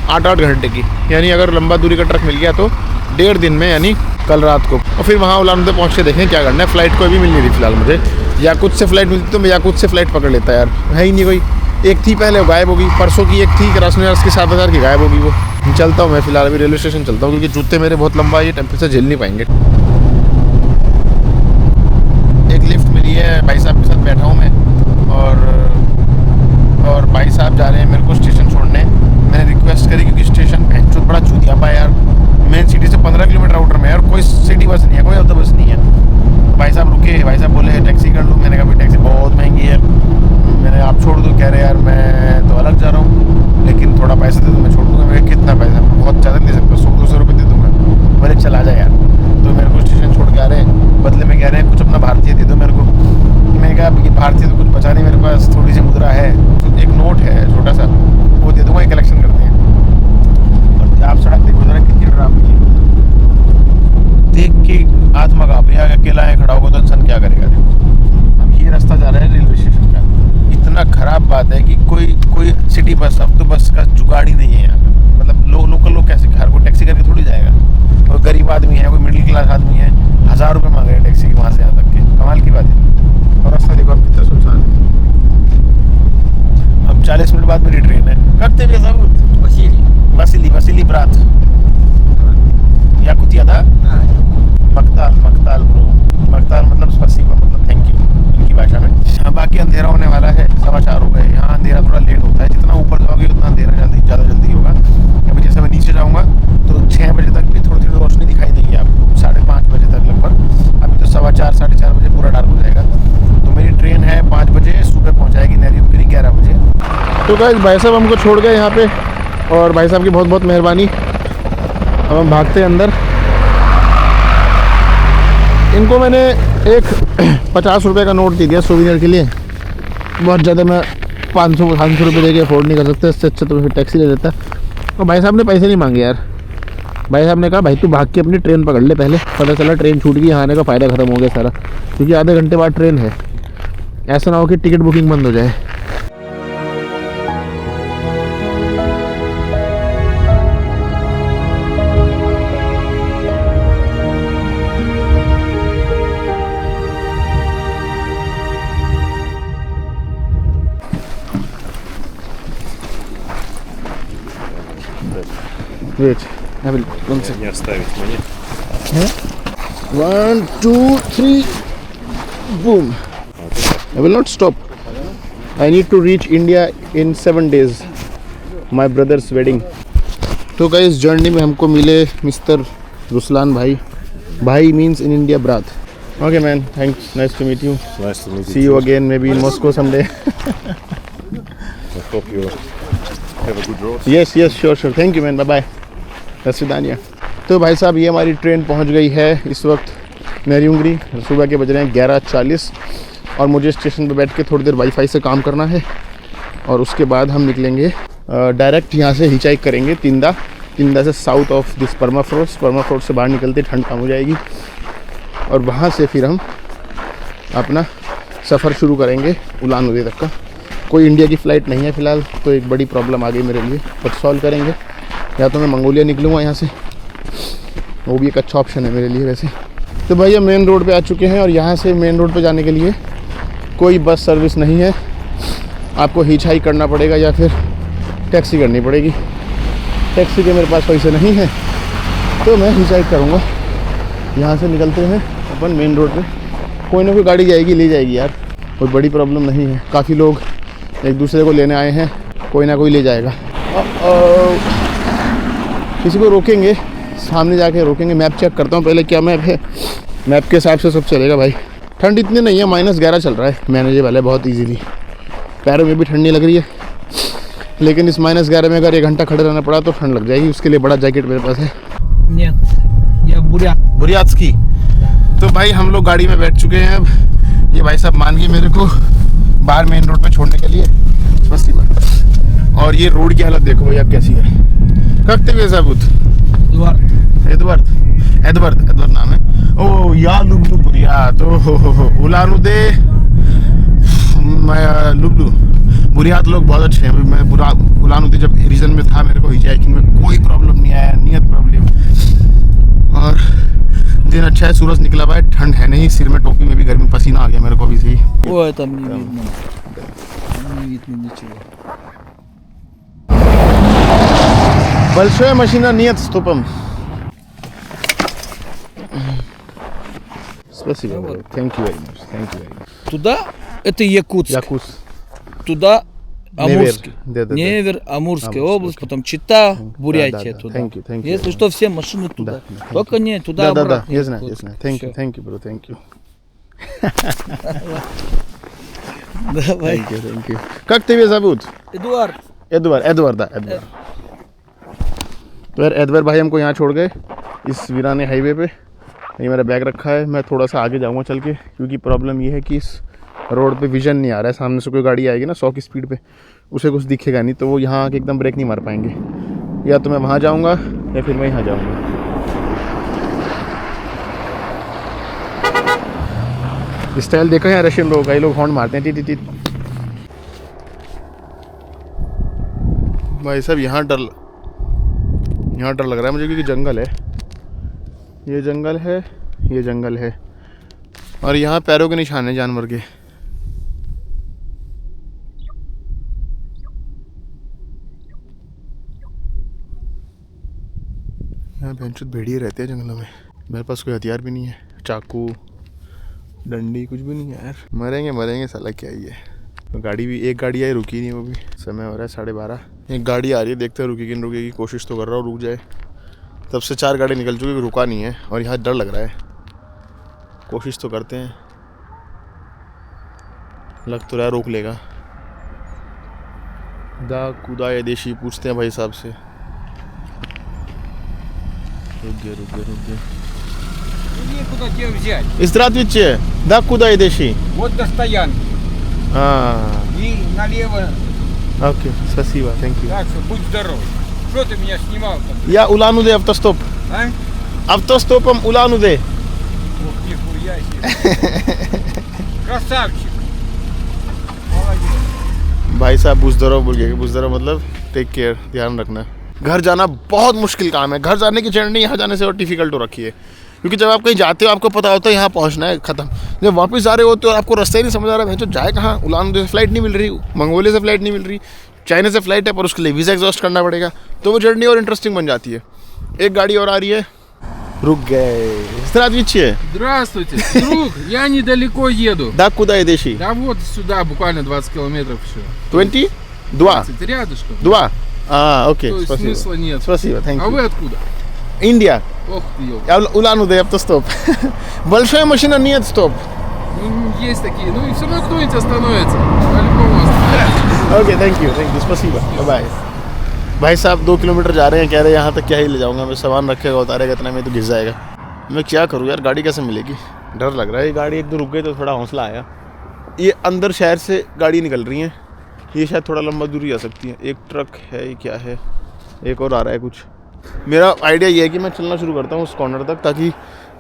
8-8 घंटे की। यानी अगर लंबा दूरी का ट्रक मिल गया तो 1.5 दिन में, यानी कल रात को। और फिर वहाँ उलान उदय पहुँच के देखें क्या करना है। फ़्लाइट कोई भी मिल नहीं रही फिलहाल मुझे। याकुत से फ़्लाइट मिलती तो मैं याकुत से फ़्लाइट पकड़ लेता यार, है ही नहीं कोई। एक थी पहले, वो गायब होगी। परसों की एक थी क्रास्नोयार्स्क की 7,000 की, गायब होगी वो। चलता हूँ मैं फिलहाल, अभी रेलवे स्टेशन चलता हूँ क्योंकि जूते मेरे बहुत लंबा है, ये टेम्परेचर झेल नहीं पाएंगे। एक लिफ्ट मिली है, भाई साहब के साथ बैठा हूँ मैं और भाई साहब जा रहे हैं मेरे को स्टेशन छोड़ने। मैंने रिक्वेस्ट करी क्योंकि स्टेशन भैंचोद बड़ा चूतिया पा यार, मेन सिटी से 15 किलोमीटर आउटर में, और कोई सिटी बस नहीं है, कोई अदर बस नहीं है। भाई साहब रुके, भाई साहब बोले टैक्सी कर लूँ। मैंने कहा भाई टैक्सी बहुत महंगी है, मैंने आप छोड़ दो। कह रहे यार मैं तो अलग जा रहा हूँ लेकिन थोड़ा पैसा दे दो मैं छोड़ दूँगा। मैं कितना पैसा, बहुत ज़्यादा नहीं दे सकता, 100-200 रुपये दे दूँगा। बोले चला जा यार। तो मेरे को स्टेशन छोड़ के आ रहे हैं, बदले में कह रहे हैं कुछ अपना भारतीय दे दो मेरे को। मैंने कहा भारतीय तो कुछ बचा नहीं मेरे पास, थोड़ी सी मुद्रा है, तो एक नोट है छोटा सा, वो दे दूँगा, कलेक्शन करते हैं। और आप सड़क देखो जरा कितनी डरावनी है, देख के आत्मा काँप रही है। अकेला है खड़ा होगा तो इंसान क्या करेगा। देखो अब ये रास्ता जा रहा है रेलवे स्टेशन का। इतना ख़राब बात है कि कोई सिटी बस, अब तो बस का जुगाड़ ही नहीं है यहाँ पे। मतलब लोकल लोग कैसे, हर कोई टैक्सी करके थोड़ी जाएगा। और गरीब आदमी है, कोई मिडिल क्लास आदमी है, 1000 रुपये मांग रहे हैं टैक्सी के वहाँ से यहाँ तक के। कमाल की बात है। और रास्ता देखो अब कितना सुनसान है। अब 40 मिनट बाद मेरी ट्रेन है। करते भी सब वसीली ब्रात याकुतिया था। मकताल मतलब स्पसीबा, मतलब थैंक यू इनकी भाषा में। हाँ, बाकी अंधेरा होने वाला है, 4:15 हो गए। यहाँ अंधेरा थोड़ा लेट होता है, जितना ऊपर जाओगे उतना अंधेरा ज़्यादा जल्दी होगा। अभी जैसे मैं नीचे जाऊँगा तो 6 बजे तक भी थोड़ी रोशनी दिखाई देगी आपको, 5:30 बजे तक लगभग। अभी तो 4:15 साढ़े 4 बजे पूरा डार्क हो जाएगा। तो मेरी ट्रेन है 5 बजे, सुबह पहुँचाएगी नेरुंगिरी 11 बजे। तो गाइस भाई साहब हमको छोड़ गए यहाँ पे, और भाई साहब की बहुत बहुत मेहरबानी। अब हम भागते हैं अंदर। इनको मैंने एक 50 रुपये का नोट दे दिया सोविनियर के लिए। बहुत ज़्यादा मैं 500 रुपये दे के अफोर्ड नहीं कर सकता, इससे अच्छा तो फिर टैक्सी ले लेता। और भाई साहब ने पैसे नहीं मांगे यार। भाई साहब ने कहा भाई तू भाग के अपनी ट्रेन पकड़ ले पहले। पता चला ट्रेन छूट गई, आने का फ़ायदा ख़त्म हो गया सारा, क्योंकि आधे घंटे बाद ट्रेन है। ऐसा ना हो कि टिकट बुकिंग बंद हो जाए। Wait, I will. One second. Не оставить монет. 1, 2, 3, boom. I will not stop. I need to reach India in 7 days. My brother's wedding. तो गाइस जर्नी में हमको मिले मिस्टर रुसलान भाई. भाई means in India brat. Okay man, thanks. Nice to meet you. Nice to meet you. See you again maybe in Moscow someday. I hope you have a good road. Yes, sure. Thank you man. Bye bye. रसीदानिया। तो भाई साहब ये हमारी ट्रेन पहुंच गई है इस वक्त नेरुंगिरी। सुबह के बज रहे हैं 11:40 और मुझे स्टेशन पर बैठ के थोड़ी देर वाईफाई से काम करना है और उसके बाद हम निकलेंगे डायरेक्ट यहाँ से हिचाइक करेंगे तिंदा से साउथ ऑफ दिस परमाफ्रोट से बाहर निकलते ठंड कम हो जाएगी और वहाँ से फिर हम अपना सफ़र शुरू करेंगे उलान उदय तक का। कोई इंडिया की फ़्लाइट नहीं है फ़िलहाल, तो एक बड़ी प्रॉब्लम आ गई मेरे लिए, बट सॉल्व करेंगे। या तो मैं मंगोलिया निकलूँगा यहाँ से, वो भी एक अच्छा ऑप्शन है मेरे लिए वैसे। तो भैया मेन रोड पे आ चुके हैं और यहाँ से मेन रोड पे जाने के लिए कोई बस सर्विस नहीं है, आपको हिच हाइक करना पड़ेगा या फिर टैक्सी करनी पड़ेगी। टैक्सी के मेरे पास पैसे नहीं है तो मैं हिच हाइक करूँगा। यहाँ से निकलते हैं अपन मेन रोड पे, कोई ना कोई गाड़ी जाएगी ले जाएगी यार, कोई बड़ी प्रॉब्लम नहीं है। काफ़ी लोग एक दूसरे को लेने आए हैं, कोई ना कोई ले जाएगा। किसी को रोकेंगे, सामने जाके रोकेंगे। मैप चेक करता हूँ पहले क्या मैप है, मैप के हिसाब से सब चलेगा भाई। ठंड इतनी नहीं है, -11 चल रहा है, मैनेजेबल है बहुत इजीली। पैरों में भी ठंड नहीं लग रही है, लेकिन इस -11 में अगर 1 घंटा खड़े रहना पड़ा तो ठंड लग जाएगी। उसके लिए बड़ा जैकेट मेरे पास है। Нет, я бурят. बुरियात्स्की। तो भाई हम लोग गाड़ी में बैठ चुके हैं अब। ये भाई साहब मान गए मेरे को बाहर मेन रोड पे छोड़ने के लिए, बस और ये रोड की हालत देखो भाई अब कैसी है। कब तक साहब एडवर्ड नाम है। ओ या लुबलू बुरिया तो उलानुदे लुबलू बुरियात लोग बहुत अच्छे हैं। मैं उलानुदे जब रीजन में था मेरे को हिचहाइकिंग में कोई प्रॉब्लम नहीं आया, नियत प्रॉब्लम। और दिन अच्छा है, सूरज निकला हुआ है, ठंड है नहीं, सिर में टोपी में भी गर्मी, पसीना आ गया मेरे को अभी से ही। Ой, там не видно. Не видно ничего. Большая машина нет, стопом. Спасибо. Thank you very much. Туда это Якутск. Якутс. Туда Амурский. Да. Невер, Амурская область, Амурский. потом Чита, Бурятия да. туда. Thank you. Если что, все машины туда. Да, thank Только не туда Да. обратно. Я знаю. Якутск. Thank you, bro. Thank you. Давай. Thank you. Как тебя зовут? Эдуард. Edward तो यार एडवर्ड भाई हमको यहाँ छोड़ गए इस वीराने हाईवे पे। ये मेरा बैग रखा है, मैं थोड़ा सा आगे जाऊँगा चल के, क्योंकि प्रॉब्लम ये है कि इस रोड पे विजन नहीं आ रहा है। सामने से कोई गाड़ी आएगी ना 100 की स्पीड पे, उसे कुछ दिखेगा नहीं, तो वो यहाँ आके एकदम ब्रेक नहीं मार पाएंगे। या तो मैं वहाँ जाऊँगा या फिर मैं यहाँ जाऊँगा। स्टाइल देखो यहाँ रशियन लोग, कई लोग हॉर्न मारते हैं टी। भाई साहब यहाँ डर लग रहा है मुझे, क्योंकि जंगल है, ये जंगल है और यहाँ पैरों के निशान है जानवर के। यहाँ भैंसुद भेड़िए रहते हैं जंगलों में। मेरे पास कोई हथियार भी नहीं है, चाकू डंडी कुछ भी नहीं है यार। मरेंगे साला, क्या ही है। गाड़ी भी, एक गाड़ी आई रुकी नहीं, वो भी समय हो रहा है 12:30। एक गाड़ी आ रही है, देखते हैं रुकेगी, कोशिश तो कर रहा हूँ रुक जाए। तब से 4 गाड़ी निकल चुकी, रुका नहीं है और यहाँ डर लग रहा है। कोशिश तो करते हैं, लग तो रहा है रोक लेगा। दा कुदा या देशी पूछते हैं भाई साहब से। रुक गए। Куда тебя взять? Здравствуйте, да куда и देशी? Вот до стоянки. И налево. Окей, спасибо, thank you. Так что будь здоров. Что ты меня снимал там? Я Улан-Удэ автостоп. А? Автостопом Улан-Удэ. Ох, нихуя себе. Красавчик. Молодец. भाई साहब बुज़दरो बोल गए, बुज़दरो मतलब टेक केयर, ध्यान रखना। घर जाना बहुत मुश्किल काम है। घर जाने की जर्नी यहाँ जाने से और डिफिकल्ट हो रखी है, क्योंकि जब आप कहीं जाते हो आपको पता होता है यहाँ पहुँचना है, ख़त्म। जब वापस जा रहे होते हो और आपको रास्ता ही नहीं समझ आ रहा है, तो जाए कहाँ। उलान-उदे से फ़्लाइट नहीं मिल रही, मंगोलिया से फ़्लाइट नहीं मिल रही, चाइना से फ़्लाइट है पर उसके लिए वीज़ा एग्जॉस्ट करना पड़ेगा, तो वो जर्नी और इंटरेस्टिंग बन जाती है। एक गाड़ी और आ रही है, रुक गए। Здравствуйте. Здравствуйте, друг, я недалеко еду. Да куда идешь? Да вот сюда, буквально 20 километров еще. 20? 2. Рядышком. 2. окей, То есть спасибо. смысла нет. Спасибо, thank А you. вы откуда? Индия. Ох ты, ёлка. Улан-Удэ автостоп. Большая машина нет, стоп. Ну, есть такие. Ну и все равно кто-нибудь остановится. По-любому остановится. Okay thank you स्पसीबा बाय। भाई साहब 2 किलोमीटर जा रहे हैं, कह रहे हैं यहाँ तक क्या ही ले जाऊँगा मैं, सामान रखेगा उतारेगा इतना में तो घिस जाएगा। मैं क्या करूँ यार, गाड़ी कैसे मिलेगी, डर लग रहा है। ये गाड़ी एक दो रुक गई तो थोड़ा हौसला आया। ये अंदर शहर से गाड़ी निकल रही हैं, ये शायद थोड़ा लंबा दूरी जा सकती है। एक ट्रक है, ये क्या है, एक और आ रहा है कुछ। मेरा आइडिया ये है कि मैं चलना शुरू करता हूँ उस कॉर्नर तक, ताकि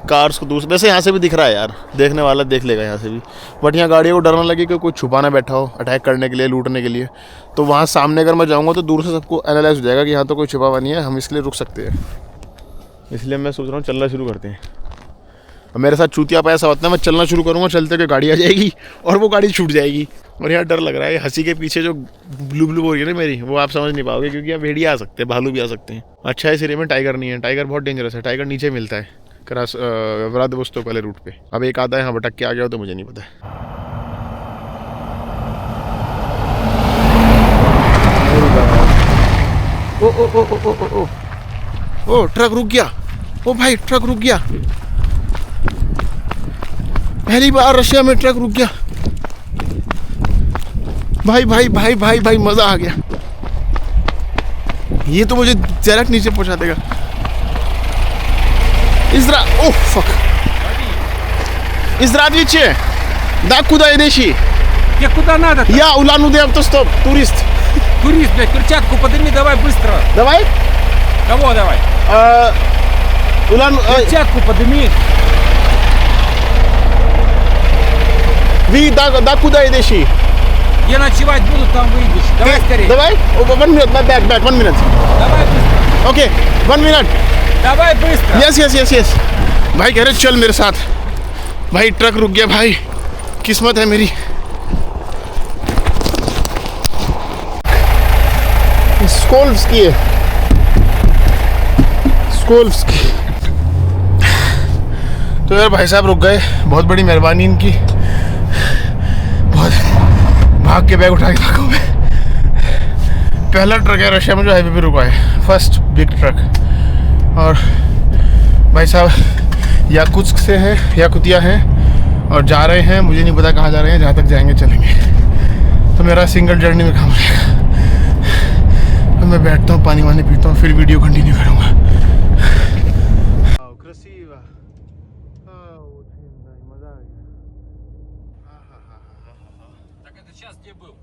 कार्स को दूसरे, वैसे यहाँ से भी दिख रहा है यार, देखने वाला देख लेगा यहाँ से भी, बट यहाँ गाड़ियों को डर ना लगे कि कोई छुपाना बैठा हो अटैक करने के लिए, लूटने के लिए। तो वहाँ सामने अगर मैं जाऊँगा तो दूर से सबको एनालाइज हो जाएगा कि यहाँ तो कोई छुपा हुआ नहीं है, हम इसलिए रुक सकते हैं। इसलिए मैं सोच रहा हूँ चलना शुरू करते हैं। और मेरे साथ चूतिया पाया ऐसा होता है, मैं चलना शुरू करूँगा, चलते कि गाड़ी आ जाएगी और वो गाड़ी छूट जाएगी। और यहाँ डर लग रहा है, हंसी के पीछे जो ब्लू ब्लू हो रही है ना मेरी, वो आप समझ नहीं पाओगे, क्योंकि यहाँ भेड़िया आ सकते हैं, भालू भी आ सकते हैं। अच्छा इस एरिया में टाइगर नहीं है, टाइगर बहुत डेंजरस है, टाइगर नीचे मिलता है क्रॉस व्लादिवोस्तोक वाले रूट पे। अब एक आता है यहाँ भटक के आ गया हो तो मुझे नहीं पता है। ओ ओ ओ ओ ओ ओ ओ ट्रक रुक गया, ओ भाई ट्रक रुक गया, पहली बार रशिया में ट्रक रुक गया। भाई भाई भाई भाई भाई मजा आ गया, ये तो मुझे डायरेक्ट नीचे पहुंचा देगा। इस तरह oh fuck Здравствуйте! Да куда идешь? Тебе куда надо-то? Я Улан-Удэ автостоп, турист. Турист, блядь, перчатку подними, давай быстро. Давай? Кого давай? Улан... Перчатку подними. Вы да куда идешь? Где ночевать будут, там выйдешь. Давай скорее. Давай? 1 minute, my back, 1 minute. Давай быстро. Okay, 1 minute. Давай быстро. Yes भाई कह रहे चल मेरे साथ भाई ट्रक रुक गया भाई किस्मत है मेरी स्कोल्व्स्की है स्कोल्व्स्की तो यार भाई साहब रुक गए बहुत बड़ी मेहरबानी इनकी बहुत भाग के बैग उठा के भागो मैं पहला ट्रक है रशिया में जो हाईवे पे रुका है फर्स्ट बिग ट्रक और भाई साहब याकुत्स्क से है याकुतिया है और जा रहे हैं मुझे नहीं पता कहाँ जा रहे हैं जहाँ तक जाएंगे चलेंगे तो मेरा सिंगल जर्नी में काम रहेगा तो मैं बैठता हूँ पानी वानी पीता हूँ फिर वीडियो कंटिन्यू करूँगा Так это сейчас где был?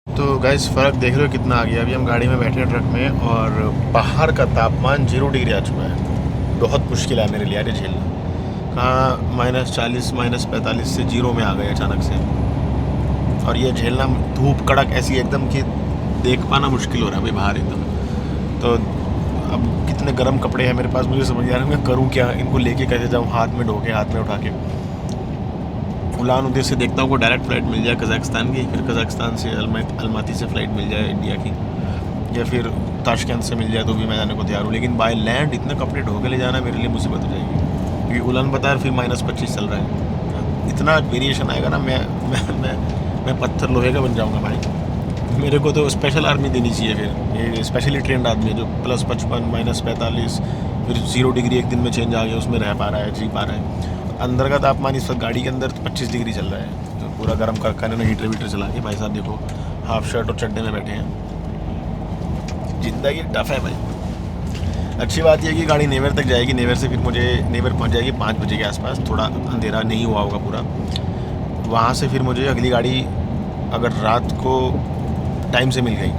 तो गाइस फ़र्क देख रहे हो कितना आ गया अभी हम गाड़ी में बैठे हैं ट्रक में और बाहर का तापमान 0 डिग्री आ चुका है बहुत मुश्किल है मेरे लिए यार ये झेलना कहाँ -40 -45 से 0 में आ गए अचानक से और ये झेलना धूप कड़क ऐसी एकदम कि देख पाना मुश्किल हो रहा है भाई बाहर एकदम तो अब कितने गर्म कपड़े हैं मेरे पास मुझे समझ आ रहा है मैं करूँ क्या इनको लेके कैसे जाऊँ हाथ में ढो के हाथ में उठा के उलान-उदे से देखता हूँ को डायरेक्ट फ़्लाइट मिल जाए कज़ाकिस्तान की फिर कज़ाकिस्तान से अलमाती से फ़्लाइट मिल जाए इंडिया की या फिर ताशकंद से मिल जाए तो भी मैं जाने को तैयार हूँ लेकिन बाय लैंड इतने कपड़े ढो के ले जाना मेरे लिए मुसीबत हो जाएगी क्योंकि उलान बताया फिर -25 चल रहा है इतना वेरिएशन आएगा ना मैं पत्थर लोहे का बन जाऊँगा भाई मेरे को तो स्पेशल आर्मी देनी चाहिए फिर ये स्पेशली ट्रेंड आदमी है जो +55 -45 फिर 0 डिग्री एक दिन में चेंज आ गया उसमें रह पा रहा है जी पा रहा है अंदर का तापमान इस वक्त गाड़ी के अंदर 25 डिग्री चल रहा है तो पूरा गर्म कर इन्होंने हीटर चला के भाई साहब देखो हाफ शर्ट और चड्डे में बैठे हैं जिंदगी टफ है भाई अच्छी बात यह है कि गाड़ी नेवर तक जाएगी नेवर से फिर मुझे नेवर पहुंच जाएगी 5 बजे के आसपास थोड़ा अंधेरा नहीं हुआ होगा पूरा वहाँ से फिर मुझे अगली गाड़ी अगर रात को टाइम से मिल गई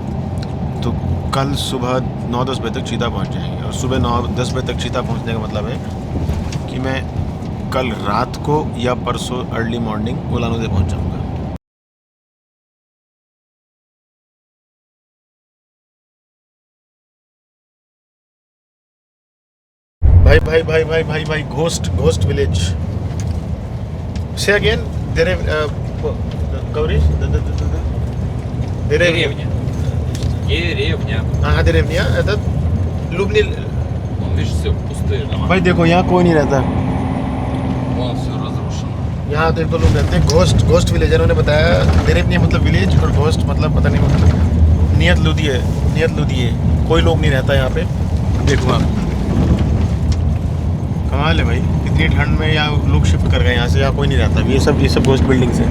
तो कल सुबह 9-10 बजे तक चीता पहुँच जाएंगे और सुबह 9-10 बजे तक चीता पहुँचने का मतलब है कि मैं कल रात को या परसों अर्ली मॉर्निंग उलान-उदे पहुंच जाऊंगा भाई घोस्ट विलेज से अगेन कवरेज Деревня. हाँ деревня это Лубни Видишь, все пустые дома. भाई देखो यहाँ कोई नहीं रहता Вон все разрушено. यहाँ तो एक दो लोग रहते हैं घोस्ट विलेज उन्होंने बताया देरेवनिया मतलब विलेज और घोस्ट मतलब पता नहीं मतलब नियत लुदी है कोई लोग नहीं रहता यहाँ पे देखो आप कमाल है भाई इतनी ठंड में यहाँ लोग शिफ्ट कर गए यहाँ से यहाँ कोई नहीं रहता ये सब घोस्ट बिल्डिंग्स है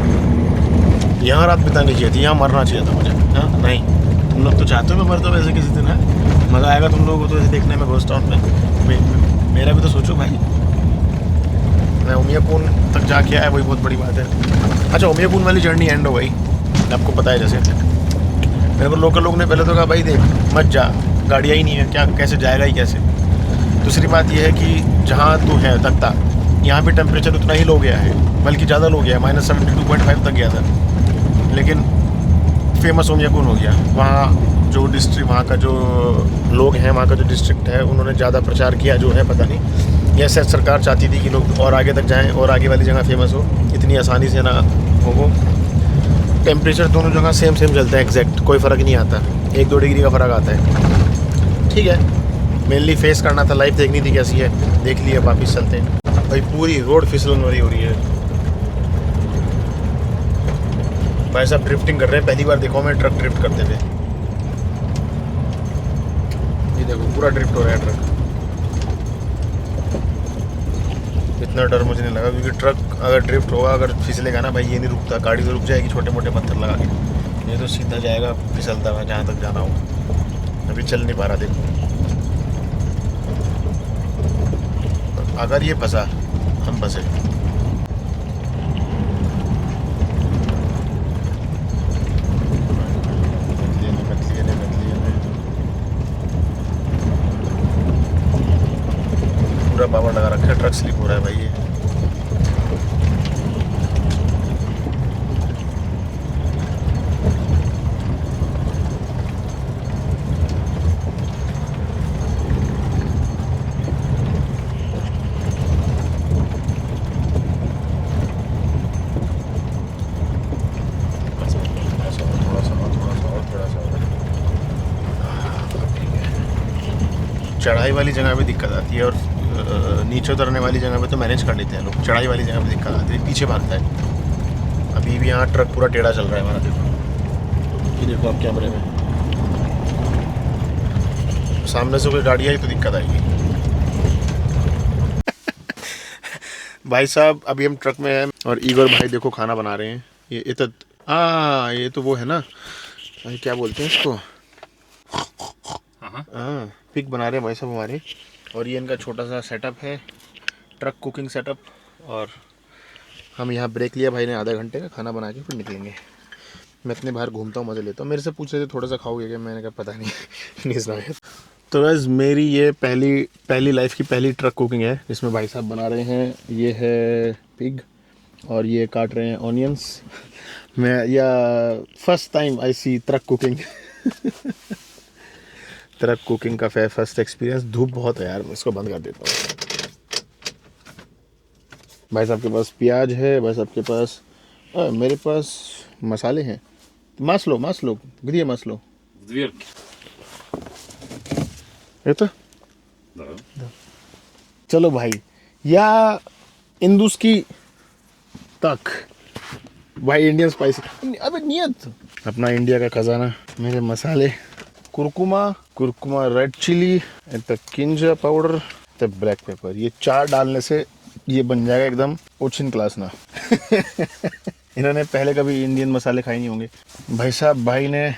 यहाँ रात बितानी चाहिए थी यहाँ मरना चाहिए था मुझे हाँ नहीं तुम लोग तो चाहते हो मैं मर दो वैसे किसी दिन है मज़ा आएगा तुम लोगों को तो ऐसे देखने में घोस्ट टाउन में मेरा भी तो सोचो भाई मैं उमियाकून तक जाके आया वही बहुत बड़ी बात है अच्छा उमियाकून वाली जर्नी एंड हो गई आपको पता है जैसे मेरे को लोकल लोग ने पहले तो कहा भाई देख मत जा गाड़ियाँ ही नहीं है क्या कैसे जाएगा ही कैसे दूसरी बात यह है कि जहाँ तू है तख्ता यहाँ पे टेम्परेचर उतना ही लो गया है बल्कि ज़्यादा लो गया है -72.5 तक गया था लेकिन फेमस उमियाकून हो गया वहाँ जो डिस्ट्रिक्ट वहाँ का जो लोग हैं वहाँ का जो डिस्ट्रिक्ट है उन्होंने ज़्यादा प्रचार किया जो है पता नहीं ये शायद सरकार चाहती थी कि लोग और आगे तक जाएं और आगे वाली जगह फेमस हो, इतनी आसानी से ना हो। टेम्परेचर दोनों जगह सेम चलता है एग्जैक्ट, कोई फ़र्क नहीं आता, 1-2 डिग्री का फ़र्क आता है। ठीक है, मेनली फेस करना था, लाइफ देखनी थी कैसी है, देख लिया, वापस चलते हैं। भाई पूरी रोड फिसलन वाली हो रही है। भाई साहब ड्रिफ्टिंग कर रहे हैं, पहली बार देखो मैं ट्रक ड्रिफ्ट करते थे। ये देखो पूरा ड्रिफ्ट हो रहा है ट्रक। इतना डर मुझे नहीं लगा, क्योंकि ट्रक अगर ड्रिफ्ट होगा, अगर फिसलेगा ना भाई, ये नहीं रुकता, गाड़ी तो रुक जाएगी छोटे मोटे पत्थर लगा के, ये तो सीधा जाएगा फिसलता हुआ जहाँ तक जाना हो। अभी चल नहीं पा रहा देखो। अगर ये फंसा, हम फंसे। पूरा पावर लगा रखा है, ट्रक स्लिप हो रहा है भाई ये। चढ़ाई वाली जगह पे दिक्कत आती है और नीचे उतरने वाली जगह पे तो मैनेज कर लेते हैं लोग, चढ़ाई वाली जगह पे दिक्कत आती है, पीछे भागता है। अभी भी यहाँ ट्रक पूरा टेढ़ा चल रहा है हमारा, देखो ये देखो आप कैमरे में, सामने से कोई गाड़ी आई तो दिक्कत आएगी। भाई साहब अभी हम ट्रक में हैं और ईगोर भाई देखो खाना बना रहे हैं। ये तो वो है ना, क्या बोलते हैं इसको, हाँ पिग बना रहे हैं भाई साहब हमारे। और ये इनका छोटा सा सेटअप है, ट्रक कुकिंग सेटअप। और हम यहाँ ब्रेक लिया भाई ने आधा घंटे का, खाना बना के फिर निकलेंगे। मैं इतने बाहर घूमता हूँ, मज़े लेता हूँ। मेरे से पूछ रहे थे थोड़ा सा खाओगे क्या, मैंने कहा पता नहीं इस तो बस मेरी ये पहली लाइफ की पहली ट्रक कुकिंग है, जिसमें भाई साहब बना रहे हैं। ये है पिग और ये काट रहे हैं ऑनियंस। मैं first time I see truck cooking. Truck cooking का फर्स्ट एक्सपीरियंस। धूप बहुत है यार, मैं इसको बंद कर देता हूँ। भाई साहब के पास प्याज है, भाई साहब के पास मेरे पास मसाले हैं। मास लो где масло? В дверке. Это? Да. चलो भाई, या इंदुस की तक भाई, इंडियन स्पाइसी। अबे नियत अपना इंडिया का खजाना। मेरे मसाले, कुरकुमा रेड चिली, किंजा पाउडर, ब्लैक पेपर। ये 4 डालने से ये बन जाएगा एकदम ओचिन क्लास ना। इन्होंने पहले कभी इंडियन मसाले खाए नहीं होंगे। भाई साहब भाई ने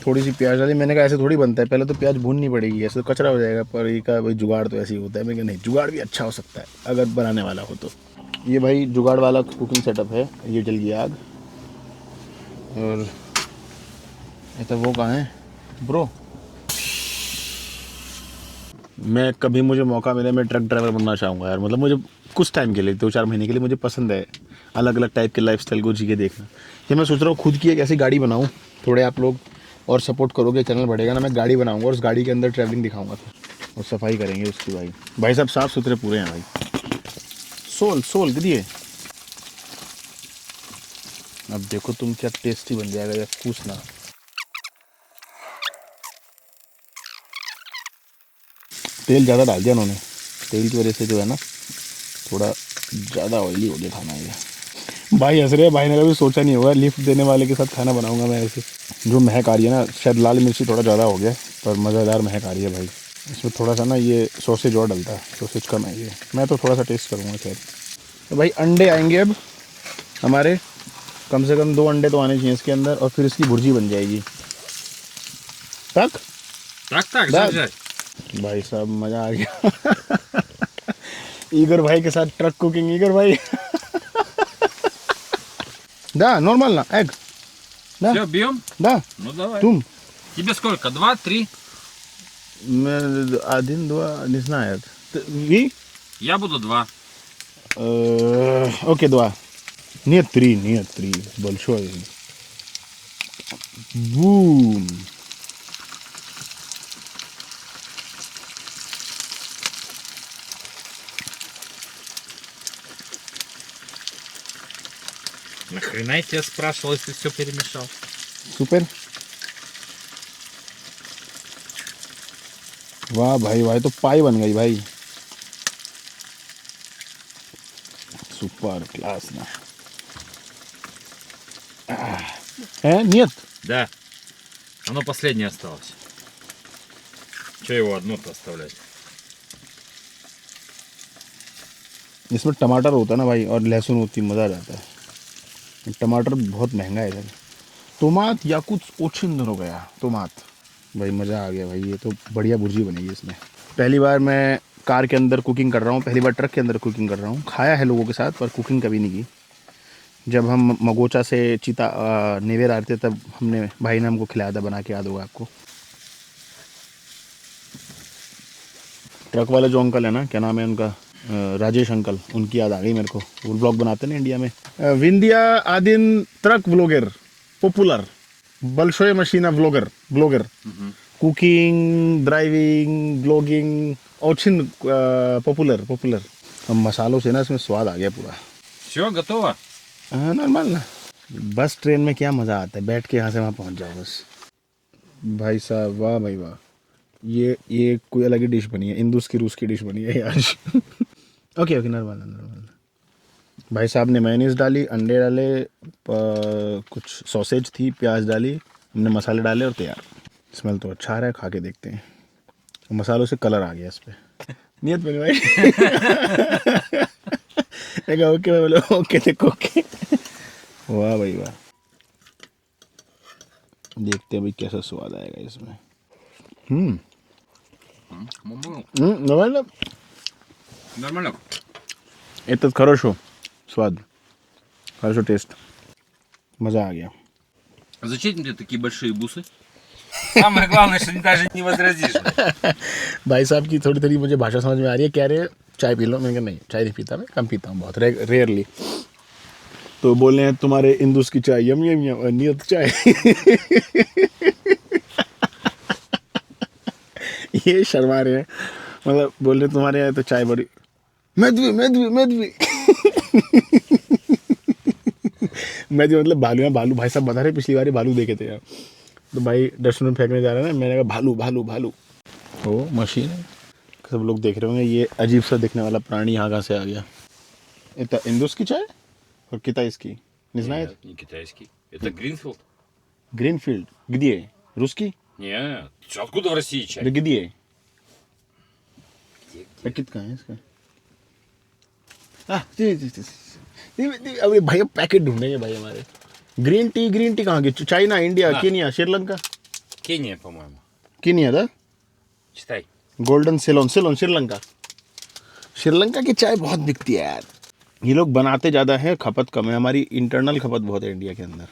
थोड़ी सी प्याज डाली। मैंने कहा ऐसे थोड़ी बनता है, पहले तो प्याज भूननी पड़ेगी, ऐसे तो कचरा हो जाएगा। पर ये का भाई जुगाड़ तो ऐसे ही होता है। मैं कहा नहीं, जुगाड़ भी अच्छा हो सकता है अगर बनाने वाला हो तो। ये भाई जुगाड़ वाला कुकिंग सेटअप है। ये जल गई आग। और तो वो कहाँ है ब्रो? मैं कभी मुझे मौका मिले मैं ट्रक ड्राइवर बनना चाहूँगा यार। मतलब मुझे कुछ टाइम के लिए, 2-4 महीने के लिए मुझे पसंद है अलग अलग टाइप के लाइफस्टाइल को जी के देखना। ये मैं सोच रहा हूँ खुद की एक ऐसी गाड़ी बनाऊँ। थोड़े आप लोग और सपोर्ट करोगे, चैनल बढ़ेगा ना, मैं गाड़ी बनाऊँगा और उस गाड़ी के अंदर ट्रैवलिंग दिखाऊँगा फिर, और सफाई करेंगे उसकी। भाई साहब साफ़ सुथरे पूरे हैं भाई। सोल दिए। अब देखो तुम क्या टेस्टी बन जाएगा या पूछना। तेल ज़्यादा डाल दिया उन्होंने, तेल की वजह से जो है ना थोड़ा ज़्यादा ऑयली हो गया खाना। ये भाई हंस रहे, भाई ने कभी सोचा नहीं होगा लिफ्ट देने वाले के साथ खाना बनाऊंगा मैं ऐसे। जो महक आ रही है ना, शायद लाल मिर्ची थोड़ा ज़्यादा हो गया, पर मज़ेदार महक आ रही है भाई। इसमें थोड़ा सा ना ये सॉसेज और डलता है, सॉसेज कम है ये। मैं तो थोड़ा सा टेस्ट करूँगा खैर। तो भाई अंडे आएंगे अब हमारे, कम से कम 2 अंडे तो आने चाहिए इसके अंदर, और फिर इसकी भुर्जी बन जाएगी। Так, भाई साहब मज़ा आ गया। ईगर भाई के साथ ट्रक कुकिंग। ईगर भाई да, нормально, эг. Да. Все, бьем? Да. Ну давай. Тум. Тебе сколько? 2, 3? 1, 2, не знаю. Ви? Я буду 2. Окей, 2. Нет, 3. Большой. Бум. Хрена я тебя спрашивал, если все перемешал. सुपर वाह भाई भाई तो पाई बन गई भाई सुपर क्लास ना нет Да. Оно последнее осталось. Че его одно-то оставлять? इसमें टमाटर होता है ना भाई और लहसुन होती मज़ा आ जाता है टमाटर बहुत महंगा है इधर टोमाट या कुछ ओछिन हो गया टोमाट भाई मज़ा आ गया भाई ये तो बढ़िया भुर्जी बनेगी इसमें पहली बार मैं कार के अंदर कुकिंग कर रहा हूँ पहली बार ट्रक के अंदर कुकिंग कर रहा हूँ खाया है लोगों के साथ पर कुकिंग कभी नहीं की जब हम मगोचा से चीता नेवेर आ रहे थे तब हमने भाई ने हमको खिलाया था बना के याद होगा आपको ट्रक वाले जो अंकल है ना क्या नाम है उनका राजेश अंकल उनकी याद आ गई मेरे को वो ब्लॉग बनाते हैं ना इंडिया में विंध्या आदिन ट्रक व्लॉगर पॉपुलर बलशोय मशीना ब्लॉगर कुकिंग ड्राइविंग ब्लॉगिंग ओचिन पॉपुलर हम मसालों से ना इसमें स्वाद आ गया पूरा Все, готово? हाँ नॉर्मल ना बस ट्रेन में क्या मज़ा आता है बैठ के यहाँ से वहाँ पहुँच जाओ बस भाई साहब वाह भाई वाह ये कोई अलग ही डिश बनी है इंदुस की रूस की डिश बनी है यार ओके नॉर्मल भाई साहब ने मेयोनीज डाली अंडे डाले कुछ सॉसेज थी प्याज डाली हमने मसाले डाले और तैयार स्मेल तो अच्छा आ रहा है खा के देखते हैं मसालों से कलर आ गया इस पर नियत बनी भाई ओके मैं बोले ओके देखो ओके वाह भाई वाह देखते हैं भाई कैसा स्वाद आएगा इसमें नॉर्मल Нормально. это хорошо स्वाद хорошо टेस्ट मज़ा आ गया А зачем тебе такие большие бусы? Самое главное, что ты даже не возразишь. भाई साहब की थोड़ी थोड़ी मुझे भाषा समझ में आ रही है कह रहे हैं चाय पी लो मैंने कहा नहीं चाय नहीं पीता मैं कम पीता हूँ बहुत रेयरली तो बोल रहे हैं तुम्हारे इंदुस की चाय यम नियत चाय ये शर्मा रहे हैं मतलब बोल रहे तुम्हारे यहाँ तो चाय बड़ी मैदवी मतलब भालू भाई साहब बता रहे पिछली बार भालू देखे थे यार तो भाई डस्टबिन फेंकने जा रहे हैं मैंने कहा भालू ओ मशीन है सब लोग देख रहे होंगे ये अजीब सा दिखने वाला प्राणी यहाँ कहाँ से आ गया это इंदुस की चाय और китайский не знает Нет, не китайский. Это Гринфилд. Greenfield где русский Нет. Откуда в России чай? да где पैकेट कहाँ है इसका अरे भाई पैकेट ढूंढेंगे भाई हमारे ग्रीन टी कहाँ की China India Kenya Sri Lanka Кения, по-моему. Kenya था Читай. गोल्डन सेलोन श्रीलंका की चाय बहुत बिकती है यार ये लोग बनाते ज़्यादा है खपत कम है हमारी इंटरनल खपत बहुत है इंडिया के अंदर